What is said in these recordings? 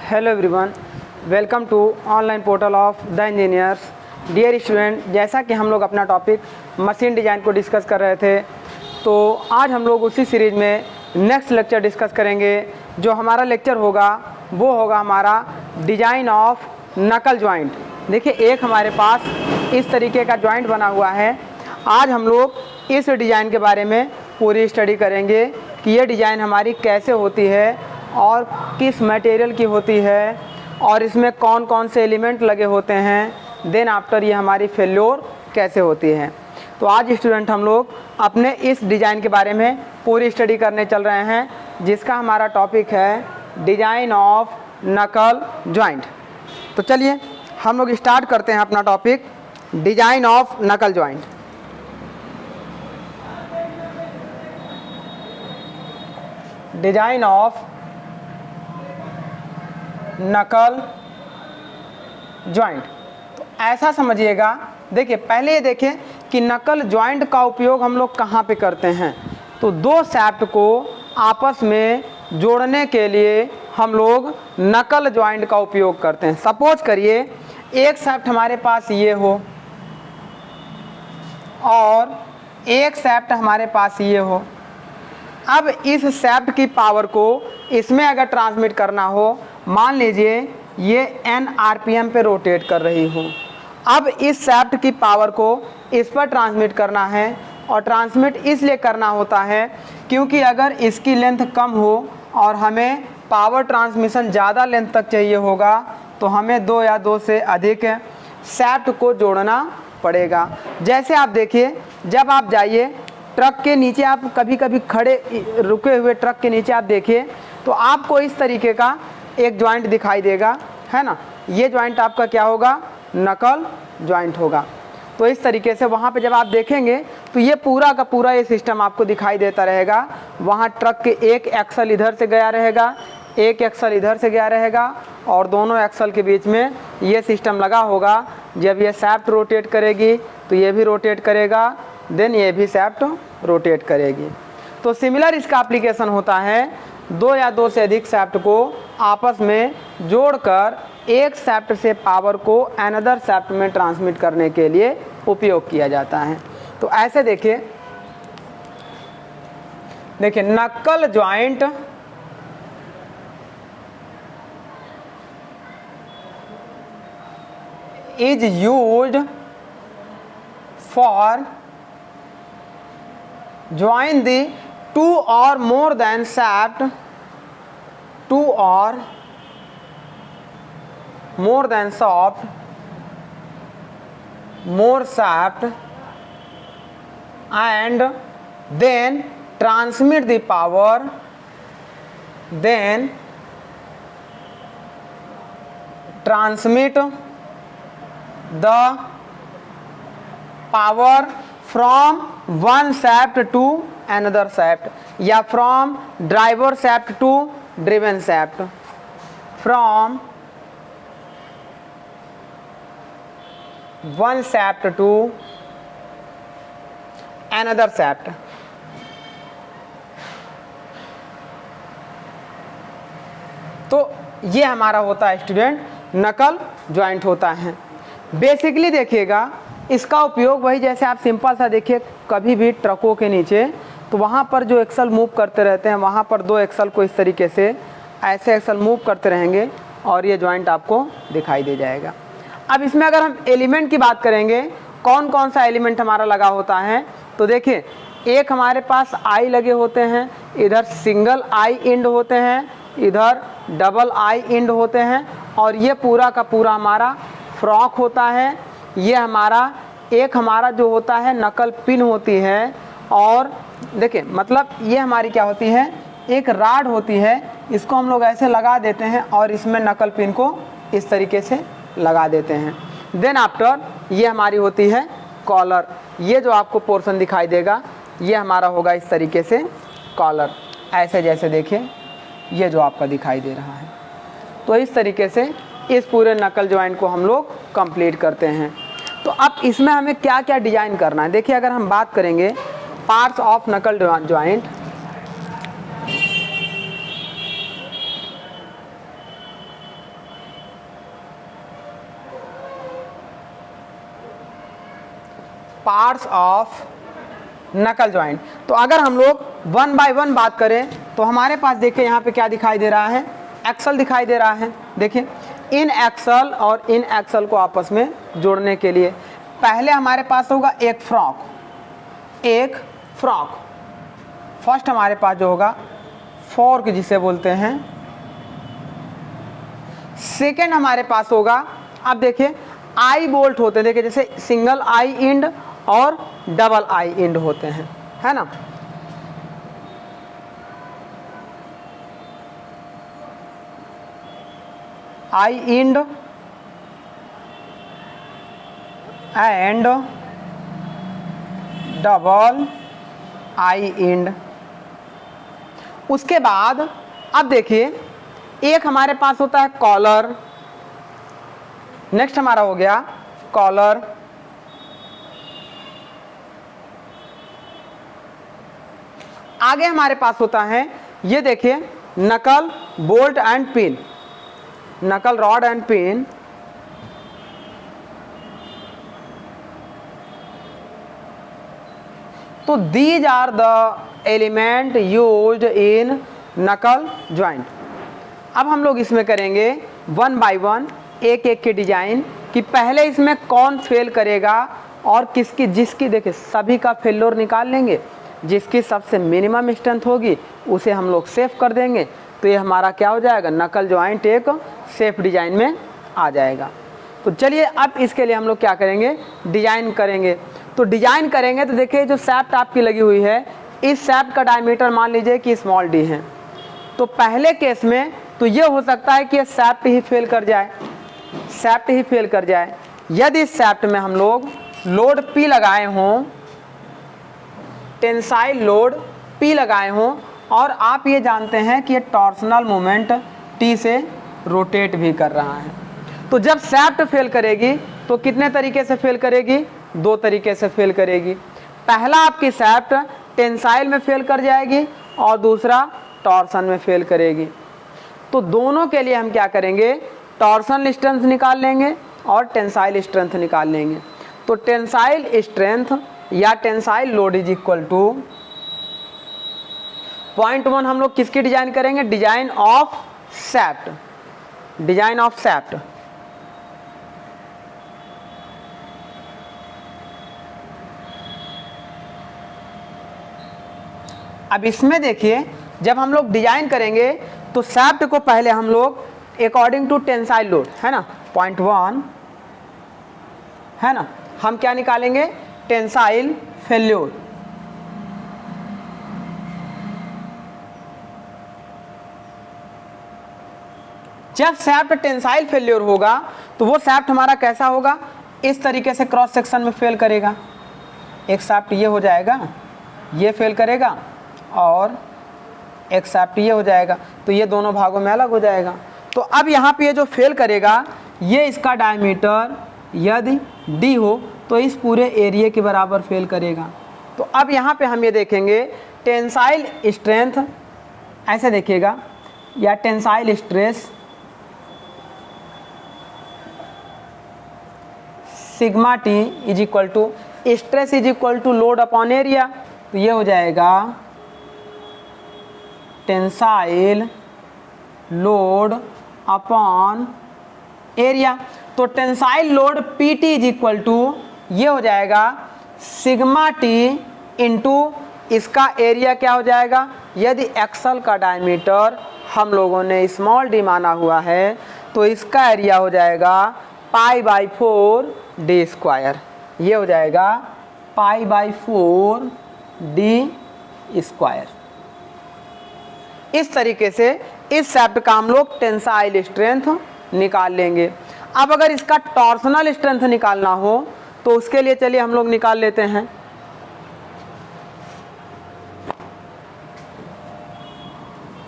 Hello everyone, welcome to online portal of the engineers. Dear student, जैसा कि हम लोग अपना टॉपिक मशीन डिज़ाइन को डिस्कस कर रहे थे, तो आज हम लोग उसी सीरीज़ में नेक्स्ट लेक्चर डिस्कस करेंगे। जो हमारा लेक्चर होगा वो होगा हमारा डिज़ाइन ऑफ नकल जॉइंट। देखिए, एक हमारे पास इस तरीके का जॉइंट बना हुआ है। आज हम लोग इस डिज़ाइन के बारे में पूरी स्टडी करेंगे कि ये डिज़ाइन हमारी कैसे होती है और किस मटेरियल की होती है और इसमें कौन कौन से एलिमेंट लगे होते हैं। देन आफ्टर ये हमारी फेल्योर कैसे होती है। तो आज स्टूडेंट हम लोग अपने इस डिज़ाइन के बारे में पूरी स्टडी करने चल रहे हैं, जिसका हमारा टॉपिक है डिज़ाइन ऑफ नकल जॉइंट। तो चलिए हम लोग स्टार्ट करते हैं अपना टॉपिक डिज़ाइन ऑफ नकल जॉइंट। डिज़ाइन ऑफ नकल जॉइंट। तो ऐसा समझिएगा, देखिए पहले ये देखें कि नकल जॉइंट का उपयोग हम लोग कहाँ पे करते हैं। तो दो शाफ्ट को आपस में जोड़ने के लिए हम लोग नकल जॉइंट का उपयोग करते हैं। सपोज करिए एक शाफ्ट हमारे पास ये हो और एक शाफ्ट हमारे पास ये हो। अब इस शाफ्ट की पावर को इसमें अगर ट्रांसमिट करना हो, मान लीजिए ये n RPM पे रोटेट कर रही हो। अब इस शाफ्ट की पावर को इस पर ट्रांसमिट करना है, और ट्रांसमिट इसलिए करना होता है क्योंकि अगर इसकी लेंथ कम हो और हमें पावर ट्रांसमिशन ज़्यादा लेंथ तक चाहिए होगा, तो हमें दो या दो से अधिक शाफ्ट को जोड़ना पड़ेगा। जैसे आप देखिए, जब आप जाइए ट्रक के नीचे, आप कभी कभी खड़े रुके हुए ट्रक के नीचे आप देखिए तो आपको इस तरीके का एक जॉइंट दिखाई देगा, है ना। ये जॉइंट आपका क्या होगा? नकल जॉइंट होगा। तो इस तरीके से वहाँ पे जब आप देखेंगे तो ये पूरा का पूरा ये सिस्टम आपको दिखाई देता रहेगा। वहाँ ट्रक के एक एक्सल इधर से गया रहेगा, एक एक्सल इधर से गया रहेगा, और दोनों एक्सल के बीच में ये सिस्टम लगा होगा। जब ये शाफ्ट रोटेट करेगी तो ये भी रोटेट करेगा, देन ये भी शाफ्ट रोटेट करेगी। तो सिमिलर इसका एप्लीकेशन होता है, दो या दो से अधिक शाफ्ट को आपस में जोड़कर एक शाफ्ट से पावर को अनदर शाफ्ट में ट्रांसमिट करने के लिए उपयोग किया जाता है। तो ऐसे देखिए नकल joint is used for join the two or more than shaft, two or more than shaft, more shaft, and then transmit the power, then transmit the power from one shaft to another shaft, या from driver shaft to driven shaft, from one shaft to another shaft। तो ये हमारा होता है student नकल joint होता है। Basically देखिएगा, इसका उपयोग वही, जैसे आप सिंपल सा देखिए, कभी भी ट्रकों के नीचे तो वहाँ पर जो एक्सल मूव करते रहते हैं, वहाँ पर दो एक्सल को इस तरीके से ऐसे एक्सल मूव करते रहेंगे और ये जॉइंट आपको दिखाई दे जाएगा। अब इसमें अगर हम एलिमेंट की बात करेंगे, कौन कौन सा एलिमेंट हमारा लगा होता है, तो देखिए एक हमारे पास आई लगे होते हैं, इधर सिंगल आई एंड होते हैं, इधर डबल आई एंड होते हैं, और ये पूरा का पूरा हमारा फ्रॉक होता है। ये हमारा एक हमारा जो होता है नकल पिन होती है, और देखिए मतलब ये हमारी क्या होती है, एक राड होती है। इसको हम लोग ऐसे लगा देते हैं और इसमें नकल पिन को इस तरीके से लगा देते हैं। देन आफ्टर ये हमारी होती है कॉलर। ये जो आपको पोर्शन दिखाई देगा ये हमारा होगा इस तरीके से कॉलर, ऐसे जैसे देखिए ये जो आपका दिखाई दे रहा है। तो इस तरीके से इस पूरे नकल जॉइंट को हम लोग कंप्लीट करते हैं। तो अब इसमें हमें क्या क्या डिज़ाइन करना है, देखिए अगर हम बात करेंगे पार्ट्स ऑफ नकल जॉइंट, पार्ट्स ऑफ नकल जॉइंट। तो अगर हम लोग वन बाय वन बात करें तो हमारे पास देखिए यहाँ पे क्या दिखाई दे रहा है, एक्सल दिखाई दे रहा है। देखिए इन एक्सल और इन एक्सल को आपस में जोड़ने के लिए पहले हमारे पास होगा एक फ्रॉक। फर्स्ट हमारे पास जो होगा फोर्क जिसे बोलते हैं। सेकेंड हमारे पास होगा, अब देखिए आई बोल्ट होते हैं, देखिए जैसे सिंगल आई इंड और डबल आई इंड होते हैं, है ना। Eye end and double eye end. उसके बाद अब देखिए एक हमारे पास होता है कॉलर, नेक्स्ट हमारा हो गया कॉलर, आगे हमारे पास होता है ये देखिए knuckle bolt and pin, knuckle rod and pin. तो these are the element used in knuckle joint. अब हम लोग इसमें करेंगे वन बाय वन एक एक के डिजाइन कि पहले इसमें कौन फेल करेगा और किसकी, जिसकी देखिए सभी का फेल्योर निकाल लेंगे, जिसकी सबसे मिनिमम स्ट्रेंथ होगी उसे हम लोग सेफ कर देंगे। तो ये हमारा क्या हो जाएगा, नकल जॉइंट एक सेफ डिजाइन में आ जाएगा। तो चलिए अब इसके लिए हम लोग क्या करेंगे, डिजाइन करेंगे। तो डिजाइन करेंगे तो देखिए जो शैफ्ट आपकी लगी हुई है, इस शैफ्ट का डायमीटर मान लीजिए कि स्मॉल डी है। तो पहले केस में तो ये हो सकता है कि ये शैफ्ट ही फेल कर जाए, शैफ्ट ही फेल कर जाए। यदि इस शैफ्ट में हम लोग लोड P लगाए हों, टेंसाइल लोड P लगाए हों, और आप ये जानते हैं कि ये टॉर्सनल मोमेंट T से रोटेट भी कर रहा है, तो जब शैफ्ट फेल करेगी तो कितने तरीके से फेल करेगी, दो तरीके से फेल करेगी। पहला आपकी शैफ्ट टेंसाइल में फेल कर जाएगी और दूसरा टॉर्सन में फेल करेगी। तो दोनों के लिए हम क्या करेंगे, टॉर्सन स्ट्रेंथ निकाल लेंगे और टेंसाइल स्ट्रेंथ निकाल लेंगे। तो टेंसाइल स्ट्रेंथ या tensile load is equal two point one हम लोग किसकी डिजाइन करेंगे, design of shaft, design of shaft. अब इसमें देखिए जब हम लोग डिजाइन करेंगे तो शैफ्ट को पहले हम लोग अकॉर्डिंग टू टेंसाइल लोड, है ना, पॉइंट वन, है ना, हम क्या निकालेंगे, टेंसाइल फेल्योर। जब शैफ्ट टेंसाइल फेल्योर होगा तो वो शैफ्ट हमारा कैसा होगा, इस तरीके से क्रॉस सेक्शन में फेल करेगा। एक शैफ्ट ये हो जाएगा, ये फेल करेगा, और एक शैफ्ट ये हो जाएगा, तो ये दोनों भागों में अलग हो जाएगा। तो अब यहाँ पे ये जो फेल करेगा, ये इसका डायमीटर यदि D हो तो इस पूरे एरिया के बराबर फेल करेगा। तो अब यहाँ पे हम ये देखेंगे टेंसाइल स्ट्रेंथ, ऐसे देखिएगा, या tensile stress sigma T is equal to stress is equal to load upon area. तो ये हो जाएगा टेंसाइल लोड अपॉन एरिया। तो tensile load PT is equal to ये हो जाएगा सिग्मा T इंटू इसका एरिया क्या हो जाएगा, यदि एक्सल का डायमीटर हम लोगों ने स्मॉल d माना हुआ है तो इसका एरिया हो जाएगा π/4 d स्क्वायर। ये हो जाएगा π/4 d स्क्वायर। इस तरीके से इस शैफ्ट का हम लोग टेंसाइल स्ट्रेंथ निकाल लेंगे। अब अगर इसका टॉर्सनल स्ट्रेंथ निकालना हो तो उसके लिए चलिए हम लोग निकाल लेते हैं।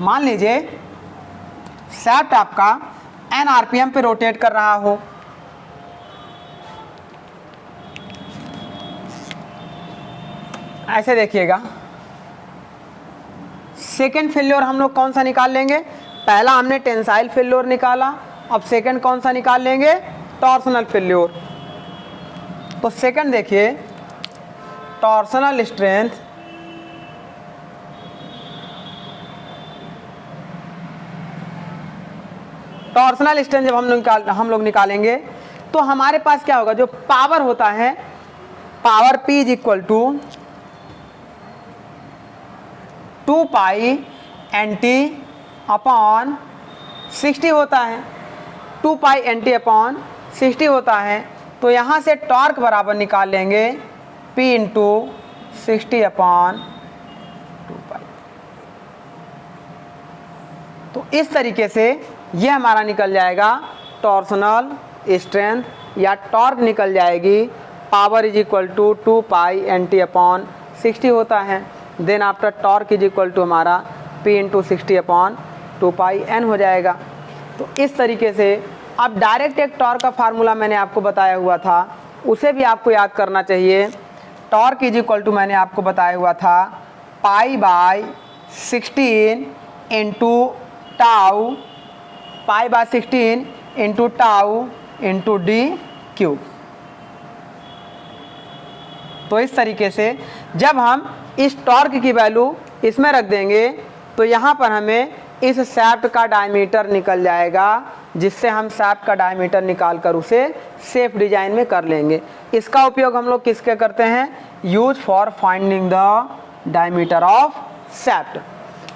मान लीजिए शैफ्ट आपका n RPM पे रोटेट कर रहा हो, ऐसे देखिएगा। सेकेंड फेल्योर हम लोग कौन सा निकाल लेंगे, पहला हमने टेंसाइल फेल्योर निकाला, अब सेकेंड कौन सा निकाल लेंगे, टॉर्सनल फेल्योर। तो सेकेंड देखिए टॉर्सनल स्ट्रेंथ जब हम लोग निकालेंगे तो हमारे पास क्या होगा, जो पावर होता है, power P is equal to 2 pi NT upon 60 होता है, 2 पाई NT अपॉन 60 होता है। तो यहाँ से टॉर्क बराबर निकाल लेंगे P इंटू 60 अपॉन 2 पाई। तो इस तरीके से ये हमारा निकल जाएगा टॉर्सनल स्ट्रेंथ या टॉर्क निकल जाएगी। Power is equal to 2 pi NT upon 60 होता है। Then after torque is equal to हमारा P into 60 upon 2 pi N हो जाएगा। तो इस तरीके से अब डायरेक्ट एक टॉर्क का फार्मूला मैंने आपको बताया हुआ था, उसे भी आपको याद करना चाहिए। टॉर्क इज इक्वल टू मैंने आपको बताया हुआ था pi by 16 into tau, pi by 16 into tau into D cube. तो इस तरीके से जब हम इस टॉर्क की वैल्यू इसमें रख देंगे तो यहाँ पर हमें इस शैफ्ट का डायमीटर निकल जाएगा, जिससे हम शैफ्ट का डायमीटर निकाल कर उसे सेफ डिजाइन में कर लेंगे। इसका उपयोग हम लोग किसके करते हैं, use for finding the diameter of shaft.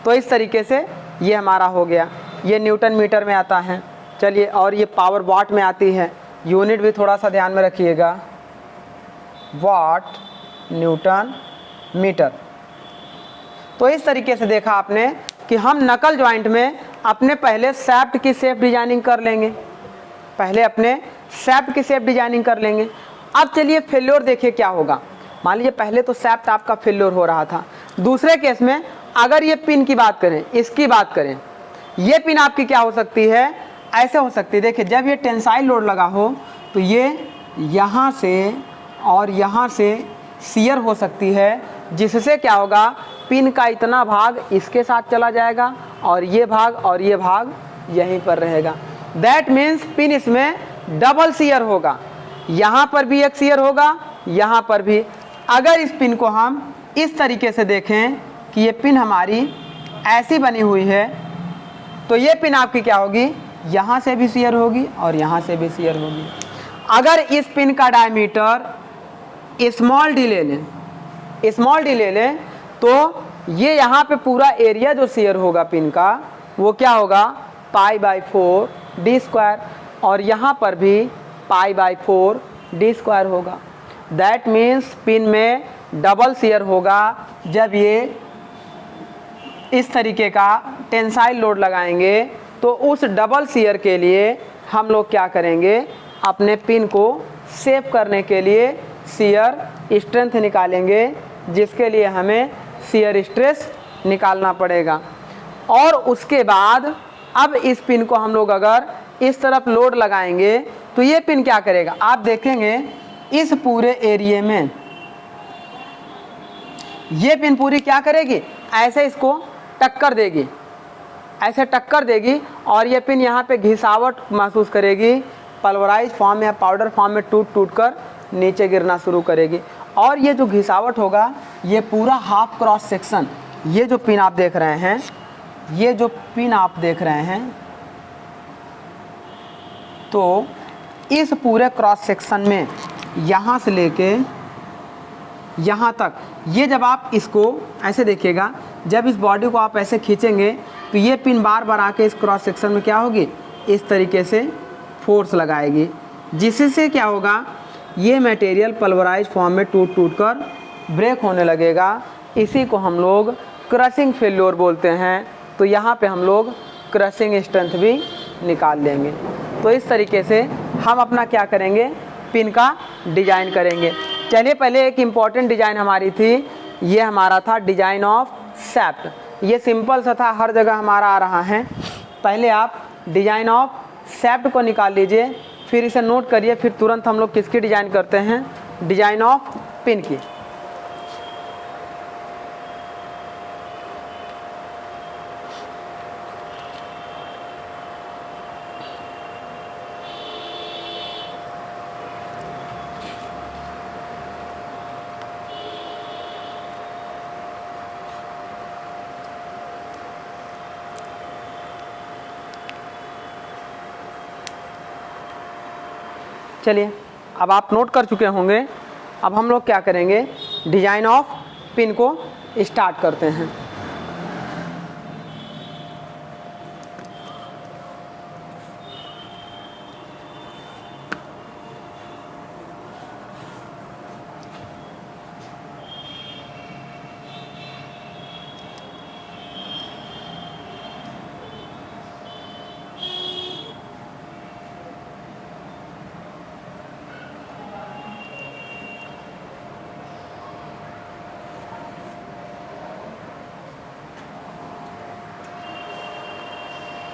तो इस तरीके से ये हमारा हो गया, ये न्यूटन मीटर में आता है। चलिए, और ये पावर वाट में आती है, यूनिट भी थोड़ा सा ध्यान में रखिएगा, वाट न्यूटन मीटर। तो इस तरीके से देखा आपने कि हम नकल जॉइंट में अपने पहले शैफ्ट की सेफ डिजाइनिंग कर लेंगे, पहले अपने शैफ्ट की सेफ डिजाइनिंग कर लेंगे। अब चलिए फेल्योर देखिए क्या होगा। मान लीजिए पहले तो शैफ्ट आपका फेल्योर हो रहा था, दूसरे केस में अगर ये पिन की बात करें, इसकी बात करें, ये पिन आपकी क्या हो सकती है, ऐसे हो सकती है। देखिए जब ये टेंसाइल लोड लगा हो तो ये यहाँ से और यहाँ से शियर हो सकती है, जिससे क्या होगा, पिन का इतना भाग इसके साथ चला जाएगा और ये भाग यहीं पर रहेगा। दैट मीन्स पिन इसमें डबल शियर होगा, यहाँ पर भी एक शियर होगा, यहाँ पर भी। अगर इस पिन को हम इस तरीके से देखें कि ये पिन हमारी ऐसी बनी हुई है, तो ये पिन आपकी क्या होगी, यहाँ से भी शियर होगी और यहाँ से भी शियर होगी। अगर इस पिन का डायमीटर स्मॉल डी ले लें तो ये यहाँ पे पूरा एरिया जो शेयर होगा पिन का वो क्या होगा, पाई बाई 4 डी स्क्वायर, और यहाँ पर भी पाई बाई 4 डी स्क्वायर होगा। दैट मीन्स पिन में डबल शेयर होगा जब ये इस तरीके का टेंसाइल लोड लगाएंगे। तो उस डबल शेयर के लिए हम लोग क्या करेंगे, अपने पिन को सेव करने के लिए शियर स्ट्रेंथ निकालेंगे, जिसके लिए हमें शियर स्ट्रेस निकालना पड़ेगा। और उसके बाद अब इस पिन को हम लोग अगर इस तरफ लोड लगाएंगे तो ये पिन क्या करेगा, आप देखेंगे इस पूरे एरिया में ये पिन पूरी क्या करेगी, ऐसे इसको टक्कर देगी, ऐसे टक्कर देगी, और ये पिन यहाँ पे घिसावट महसूस करेगी, पल्वराइज फॉर्म या पाउडर फॉर्म में टूट कर नीचे गिरना शुरू करेगी। और ये जो घिसावट होगा, ये पूरा हाफ क्रॉस सेक्शन, ये जो पिन आप देख रहे हैं, ये जो पिन आप देख रहे हैं, तो इस पूरे क्रॉस सेक्शन में यहाँ से लेके यहाँ तक, ये जब आप इसको ऐसे देखिएगा, जब इस बॉडी को आप ऐसे खींचेंगे तो ये पिन बार बार आके इस क्रॉस सेक्शन में क्या होगी, इस तरीके से फोर्स लगाएगी, जिससे क्या होगा, ये मटेरियल पल्वराइज फॉर्म में टूट कर ब्रेक होने लगेगा। इसी को हम लोग क्रशिंग फेल्योर बोलते हैं। तो यहाँ पे हम लोग क्रशिंग स्ट्रेंथ भी निकाल लेंगे। तो इस तरीके से हम अपना क्या करेंगे, पिन का डिजाइन करेंगे। चलिए, पहले एक इम्पॉर्टेंट डिजाइन हमारी थी, ये हमारा था डिजाइन ऑफ शैफ्ट। ये सिंपल सा था, हर जगह हमारा आ रहा है। पहले आप डिजाइन ऑफ शैफ्ट को निकाल लीजिए, फिर इसे नोट करिए, फिर तुरंत हम लोग किसकी डिजाइन करते हैं, डिजाइन ऑफ पिन की। चलिए अब आप नोट कर चुके होंगे, अब हम लोग क्या करेंगे, डिजाइन ऑफ पिन को स्टार्ट करते हैं।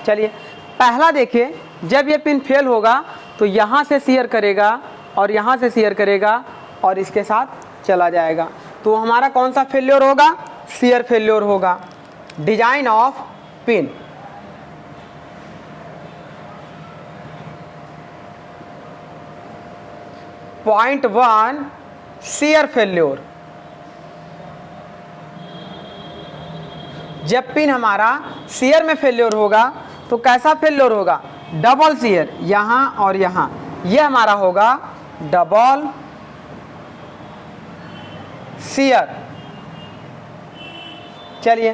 चलिए पहला देखिए, जब ये पिन फेल होगा तो यहाँ से शेयर करेगा और यहाँ से शेयर करेगा और इसके साथ चला जाएगा, तो हमारा कौन सा फेल्योर होगा, शेयर फेल्योर होगा। Design of pin, point 1 share failure. जब पिन हमारा शेयर में फेल्योर होगा तो कैसा फेल्योर होगा, डबल शेयर, यहाँ और यहाँ, ये हमारा होगा डबल शेयर। चलिए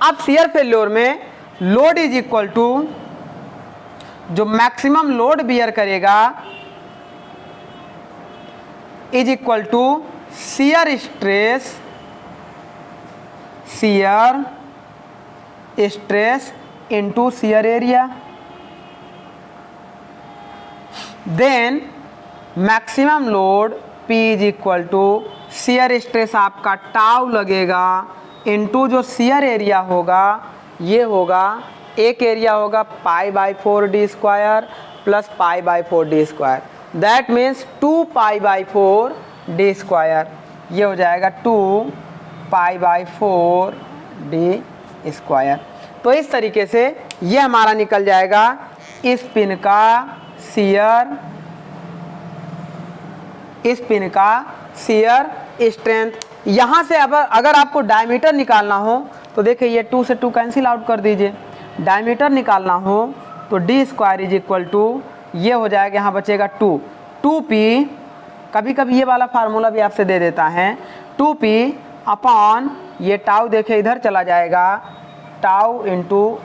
अब शेयर फेल्योर में लोड इज इक्वल टू, जो मैक्सिमम लोड बियर करेगा is equal to shear stress, shear stress into shear area. Then maximum load P is equal to shear stress आपका टाउ लगेगा into जो shear area होगा, ये होगा, एक एरिया होगा π/4 d square plus π/4 d square, that means 2π/4 d square, ये हो जाएगा 2π/4 d स्क्वायर। तो इस तरीके से ये हमारा निकल जाएगा इस पिन का शेयर, इस पिन का शेयर स्ट्रेंथ। यहाँ से अब अगर आपको डायमीटर निकालना हो तो देखिए ये 2 से 2 कैंसिल आउट कर दीजिए, डायमीटर निकालना हो तो d square is equal to, ये हो जाएगा, यहाँ बचेगा 2p, कभी कभी ये वाला फार्मूला भी आपसे दे देता है, 2p अपॉन ये टाउ देखिए इधर चला जाएगा, टाउ इंटू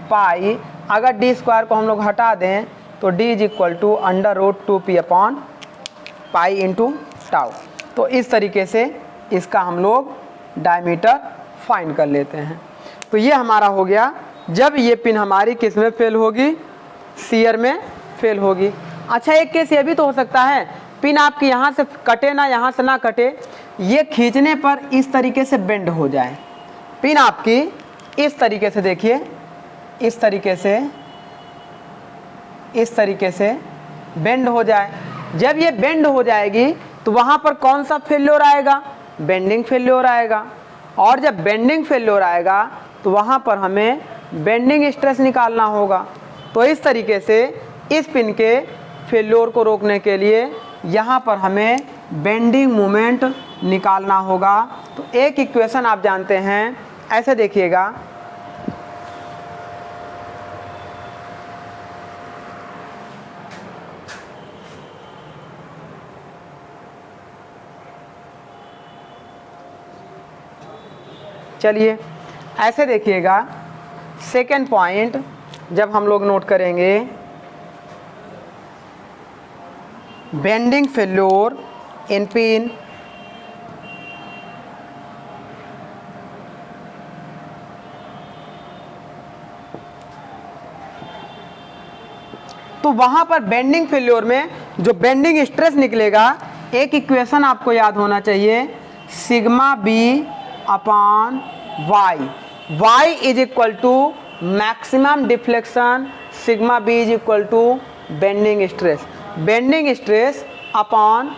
पाई, अगर d स्क्वायर को हम लोग हटा दें तो d is equal to √2p upon pi into tau. तो इस तरीके से इसका हम लोग डायमीटर फाइंड कर लेते हैं। तो ये हमारा हो गया, जब ये पिन हमारी किस में फेल होगी, शेयर में फेल होगी। अच्छा एक केस ये भी तो हो सकता है, पिन आपकी यहाँ से कटे ना, यहाँ से ना कटे, ये खींचने पर इस तरीके से बेंड हो जाए, पिन आपकी इस तरीके से, देखिए इस तरीके से बेंड हो जाए। जब ये बेंड हो जाएगी तो वहाँ पर कौन सा फेल्योर आएगा, बेंडिंग फेल्योर आएगा, और जब बेंडिंग फेल्योर आएगा तो वहाँ पर हमें बेंडिंग स्ट्रेस निकालना होगा। तो इस तरीके से इस पिन के फेल्योर को रोकने के लिए यहाँ पर हमें बेंडिंग मोमेंट निकालना होगा। तो एक इक्वेशन आप जानते हैं, ऐसे देखिएगा, चलिए ऐसे देखिएगा, सेकेंड पॉइंट जब हम लोग नोट करेंगे, बेंडिंग फेल्योर इन पिन, तो वहां पर बेंडिंग फेल्योर में जो बेंडिंग स्ट्रेस निकलेगा, एक इक्वेशन आपको याद होना चाहिए, sigma B upon Y, Y is equal to maximum deflection, sigma B is equal to bending stress, bending stress upon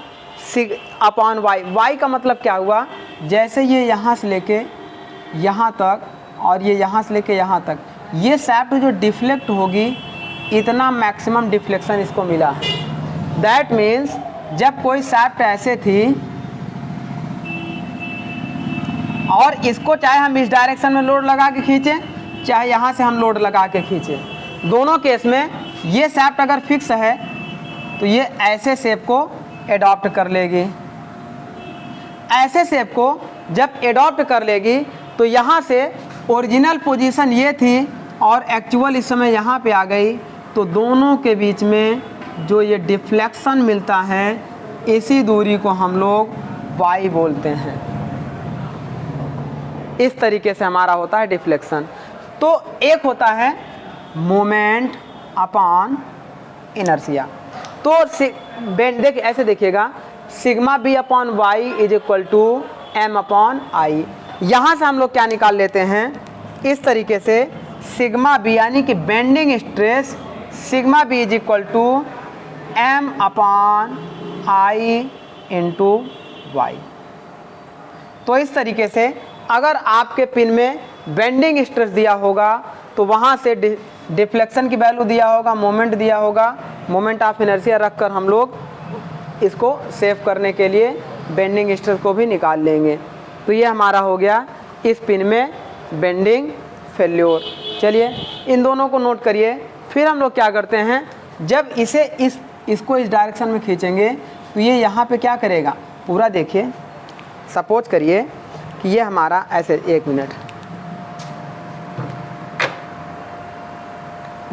Y. Y का मतलब क्या हुआ, जैसे ये यहाँ से लेके यहाँ तक और ये यहाँ से लेके यहाँ तक, ये शाफ्ट जो डिफ्लेक्ट होगी, इतना मैक्सिमम डिफ्लेक्शन इसको मिला है। दैट मीन्स जब कोई शाफ्ट ऐसे थी और इसको चाहे हम इस डायरेक्शन में लोड लगा के खींचें, चाहे यहाँ से हम लोड लगा के खींचें, दोनों केस में ये शाफ्ट अगर फिक्स है तो ये ऐसे शेप को एडॉप्ट कर लेगी। ऐसे शेप को जब एडॉप्ट कर लेगी तो यहाँ से ओरिजिनल पोजीशन ये थी और एक्चुअल इस समय यहाँ पे आ गई, तो दोनों के बीच में जो ये डिफ्लेक्शन मिलता है इसी दूरी को हम लोग y बोलते हैं। इस तरीके से हमारा होता है डिफ्लेक्शन। तो एक होता है मोमेंट अपॉन इनर्शिया। तो देखिए ऐसे देखिएगा, sigma B upon Y is equal to M upon I. यहाँ से हम लोग क्या निकाल लेते हैं, इस तरीके से सिग्मा बी यानी कि bending stress sigma B is equal to M upon I into Y. तो इस तरीके से अगर आपके पिन में बेंडिंग स्ट्रेस दिया होगा तो वहाँ से डिफ्लेक्शन की वैल्यू दिया होगा, मोमेंट दिया होगा, मोमेंट ऑफ इनर्शिया रखकर हम लोग इसको सेव करने के लिए बेंडिंग स्ट्रेस को भी निकाल लेंगे। तो ये हमारा हो गया इस पिन में बेंडिंग फेल्योर। चलिए इन दोनों को नोट करिए। फिर हम लोग क्या करते हैं, जब इसे इसको इस डायरेक्शन में खींचेंगे तो ये यहाँ पे क्या करेगा, पूरा देखिए, सपोज करिए कि ये हमारा ऐसे, एक मिनट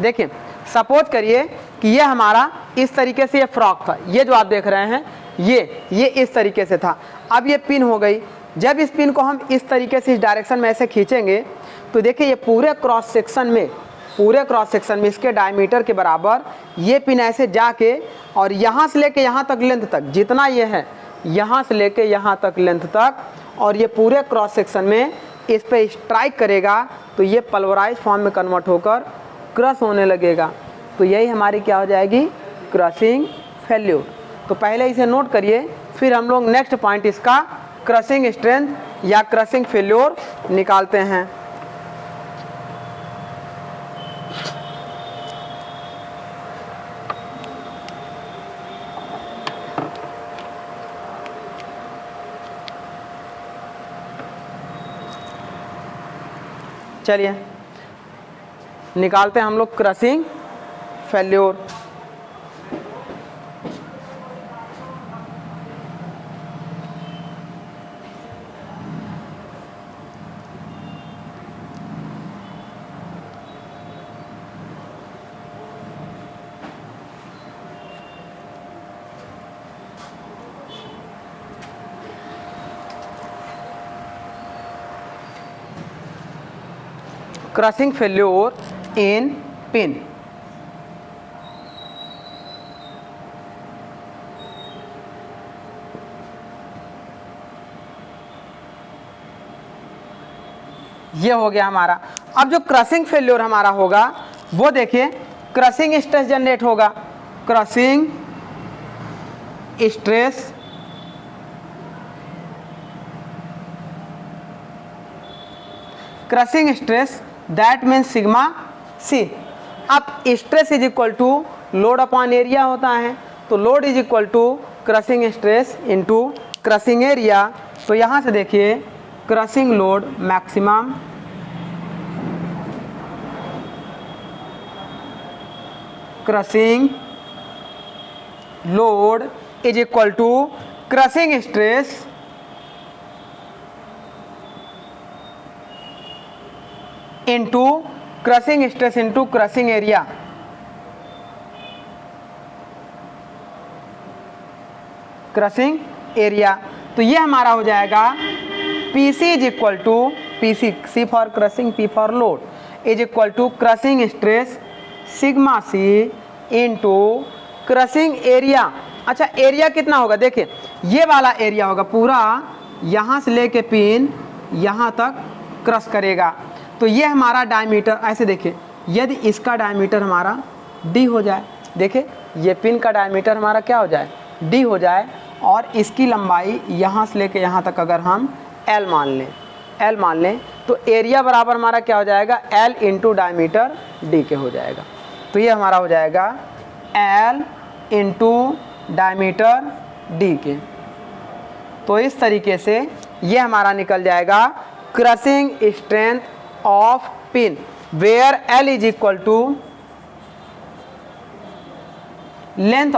देखिए, सपोज करिए कि ये हमारा इस तरीके से ये फ्रॉक था, ये जो आप देख रहे हैं ये इस तरीके से था। अब ये पिन हो गई। जब इस पिन को हम इस तरीके से इस डायरेक्शन में ऐसे खींचेंगे तो देखिए ये पूरे क्रॉस सेक्शन में इसके डायमीटर के बराबर ये पिन ऐसे जाके और यहाँ से लेके यहाँ तक लेंथ तक, जितना ये है यहाँ से लेके यहाँ तक लेंथ तक, और ये पूरे क्रॉस सेक्शन में इस पे स्ट्राइक करेगा तो ये पल्वराइज फॉर्म में कन्वर्ट होकर क्रश होने लगेगा। तो यही हमारी क्या हो जाएगी, क्रशिंग फेल्योर। तो पहले इसे नोट करिए, फिर हम लोग नेक्स्ट पॉइंट इसका क्रशिंग स्ट्रेंथ या क्रशिंग फेल्योर निकालते हैं। चलिए निकालते हैं हम लोग crushing failure. Crushing failure in pin. ये हो गया हमारा। अब जो क्रशिंग फेल्योर हमारा होगा वो देखिए, क्रशिंग स्ट्रेस जनरेट होगा, crushing stress that means sigma C. अब stress is equal to load upon area होता है, तो load is equal to crushing stress into crushing area. तो यहाँ से देखिए crushing load maximum crushing load is equal to crushing stress into crushing stress into crushing area. Crushing area तो ये हमारा हो जाएगा PC is equal to PC, C for crushing, P for load, is equal to crushing stress sigma C into crushing area. अच्छा area कितना होगा, देखिए ये वाला एरिया होगा पूरा, यहाँ से लेके पिन यहाँ तक क्रश करेगा। तो ये हमारा डायमीटर, ऐसे देखिए यदि इसका डायमीटर हमारा D हो जाए, देखिए ये पिन का डायमीटर हमारा क्या हो जाए, D हो जाए, और इसकी लंबाई यहाँ से लेके यहाँ तक अगर हम L मान लें तो एरिया बराबर हमारा क्या हो जाएगा, L इंटू डायमीटर D के हो जाएगा। तो ये हमारा हो जाएगा L इंटू डायमीटर D के। तो इस तरीके से ये हमारा निकल जाएगा crushing strength of pin where L is equal to length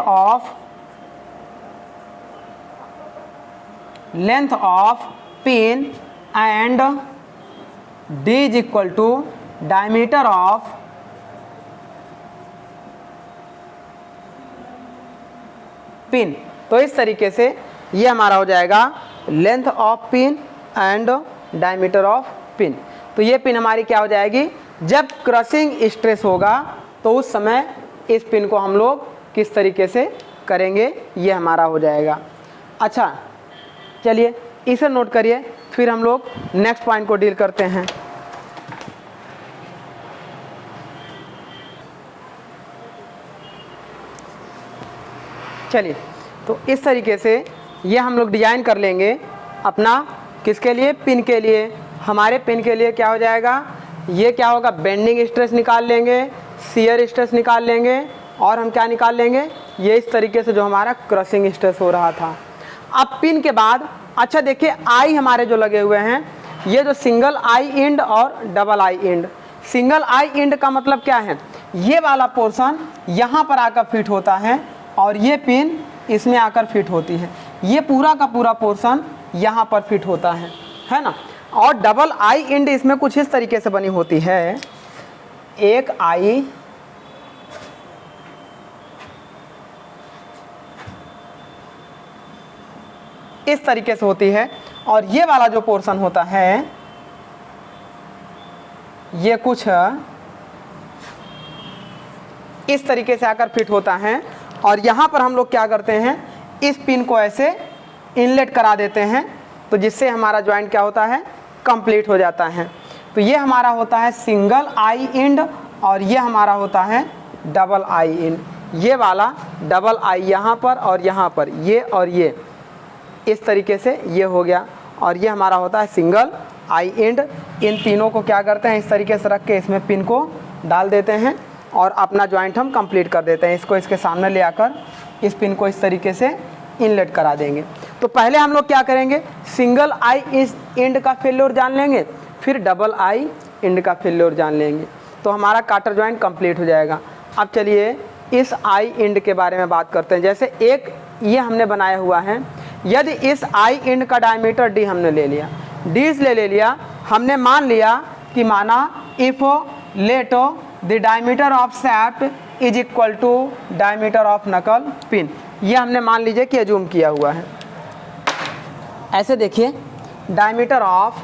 of pin and d is equal to diameter of pin. तो इस तरीके से ये हमारा हो जाएगा length of pin and diameter of pin. तो ये पिन हमारी क्या हो जाएगी, जब क्रशिंग स्ट्रेस होगा तो उस समय इस पिन को हम लोग किस तरीके से करेंगे, ये हमारा हो जाएगा। अच्छा चलिए इसे नोट करिए, फिर हम लोग नेक्स्ट पॉइंट को डील करते हैं। चलिए तो इस तरीके से ये हम लोग डिज़ाइन कर लेंगे अपना, किसके लिए, पिन के लिए। हमारे पिन के लिए क्या हो जाएगा, ये क्या होगा, बेंडिंग स्ट्रेस निकाल लेंगे, शियर स्ट्रेस निकाल लेंगे, और हम क्या निकाल लेंगे, ये इस तरीके से जो हमारा क्रशिंग स्ट्रेस हो रहा था। अब पिन के बाद अच्छा देखिए आई हमारे जो लगे हुए हैं, ये जो सिंगल आई एंड और double eye and. Single eye and का मतलब क्या है, ये वाला पोर्शन यहाँ पर आकर फिट होता है और ये पिन इसमें आकर फिट होती है। ये पूरा का पूरा पोर्शन यहाँ पर फिट होता है ना। और डबल आई एंड इसमें कुछ इस तरीके से बनी होती है, एक आई इस तरीके से होती है, और ये वाला जो पोर्शन होता है ये कुछ इस तरीके से आकर फिट होता है। और यहाँ पर हम लोग क्या करते हैं, इस पिन को ऐसे इनलेट करा देते हैं, तो जिससे हमारा जॉइंट क्या होता है, कंप्लीट हो जाता है। तो ये हमारा होता है सिंगल आई एंड और ये हमारा होता है डबल आई एंड। ये वाला डबल आई यहाँ पर और यहाँ पर, ये और ये इस तरीके से ये हो गया, और ये हमारा होता है सिंगल आई एंड। इन तीनों को क्या करते हैं, इस तरीके से रख के इसमें पिन को डाल देते हैं और अपना जॉइंट हम कंप्लीट कर देते हैं। इसको इसके सामने ले आकर इस पिन को इस तरीके से इनलेट करा देंगे। तो पहले हम लोग क्या करेंगे, सिंगल आई इस एंड का फेल्योर जान लेंगे, फिर डबल आई एंड का फेल्योर जान लेंगे, तो हमारा काटर जॉइंट कंप्लीट हो जाएगा। अब चलिए इस आई एंड के बारे में बात करते हैं। जैसे एक ये हमने बनाया हुआ है, यदि इस आई एंड का डायमीटर डी हमने ले लिया, डी ले लिया, हमने मान लिया कि माना if let the diameter of shaft is equal to diameter of knuckle pin, ये हमने मान लीजिए कि अज्यूम किया हुआ है। ऐसे देखिए diameter of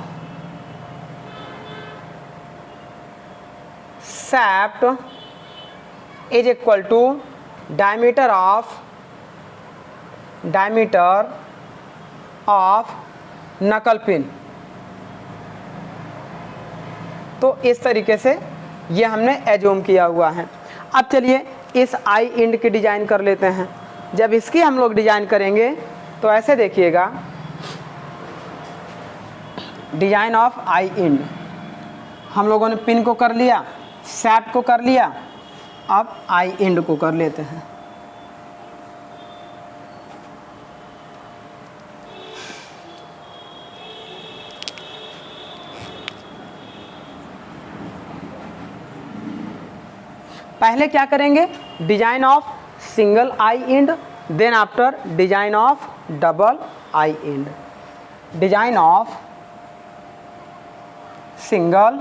shaft is equal to diameter of knuckle pin. तो इस तरीके से ये हमने एज्यूम किया हुआ है। अब चलिए इस आई एंड की डिज़ाइन कर लेते हैं। जब इसकी हम लोग डिज़ाइन करेंगे तो ऐसे देखिएगा, डिज़ाइन ऑफ आई एंड हम लोगों ने पिन को कर लिया, शाफ्ट को कर लिया, अब आई एंड को कर लेते हैं। पहले क्या करेंगे, design of single eye end, then after design of double eye end. Design of single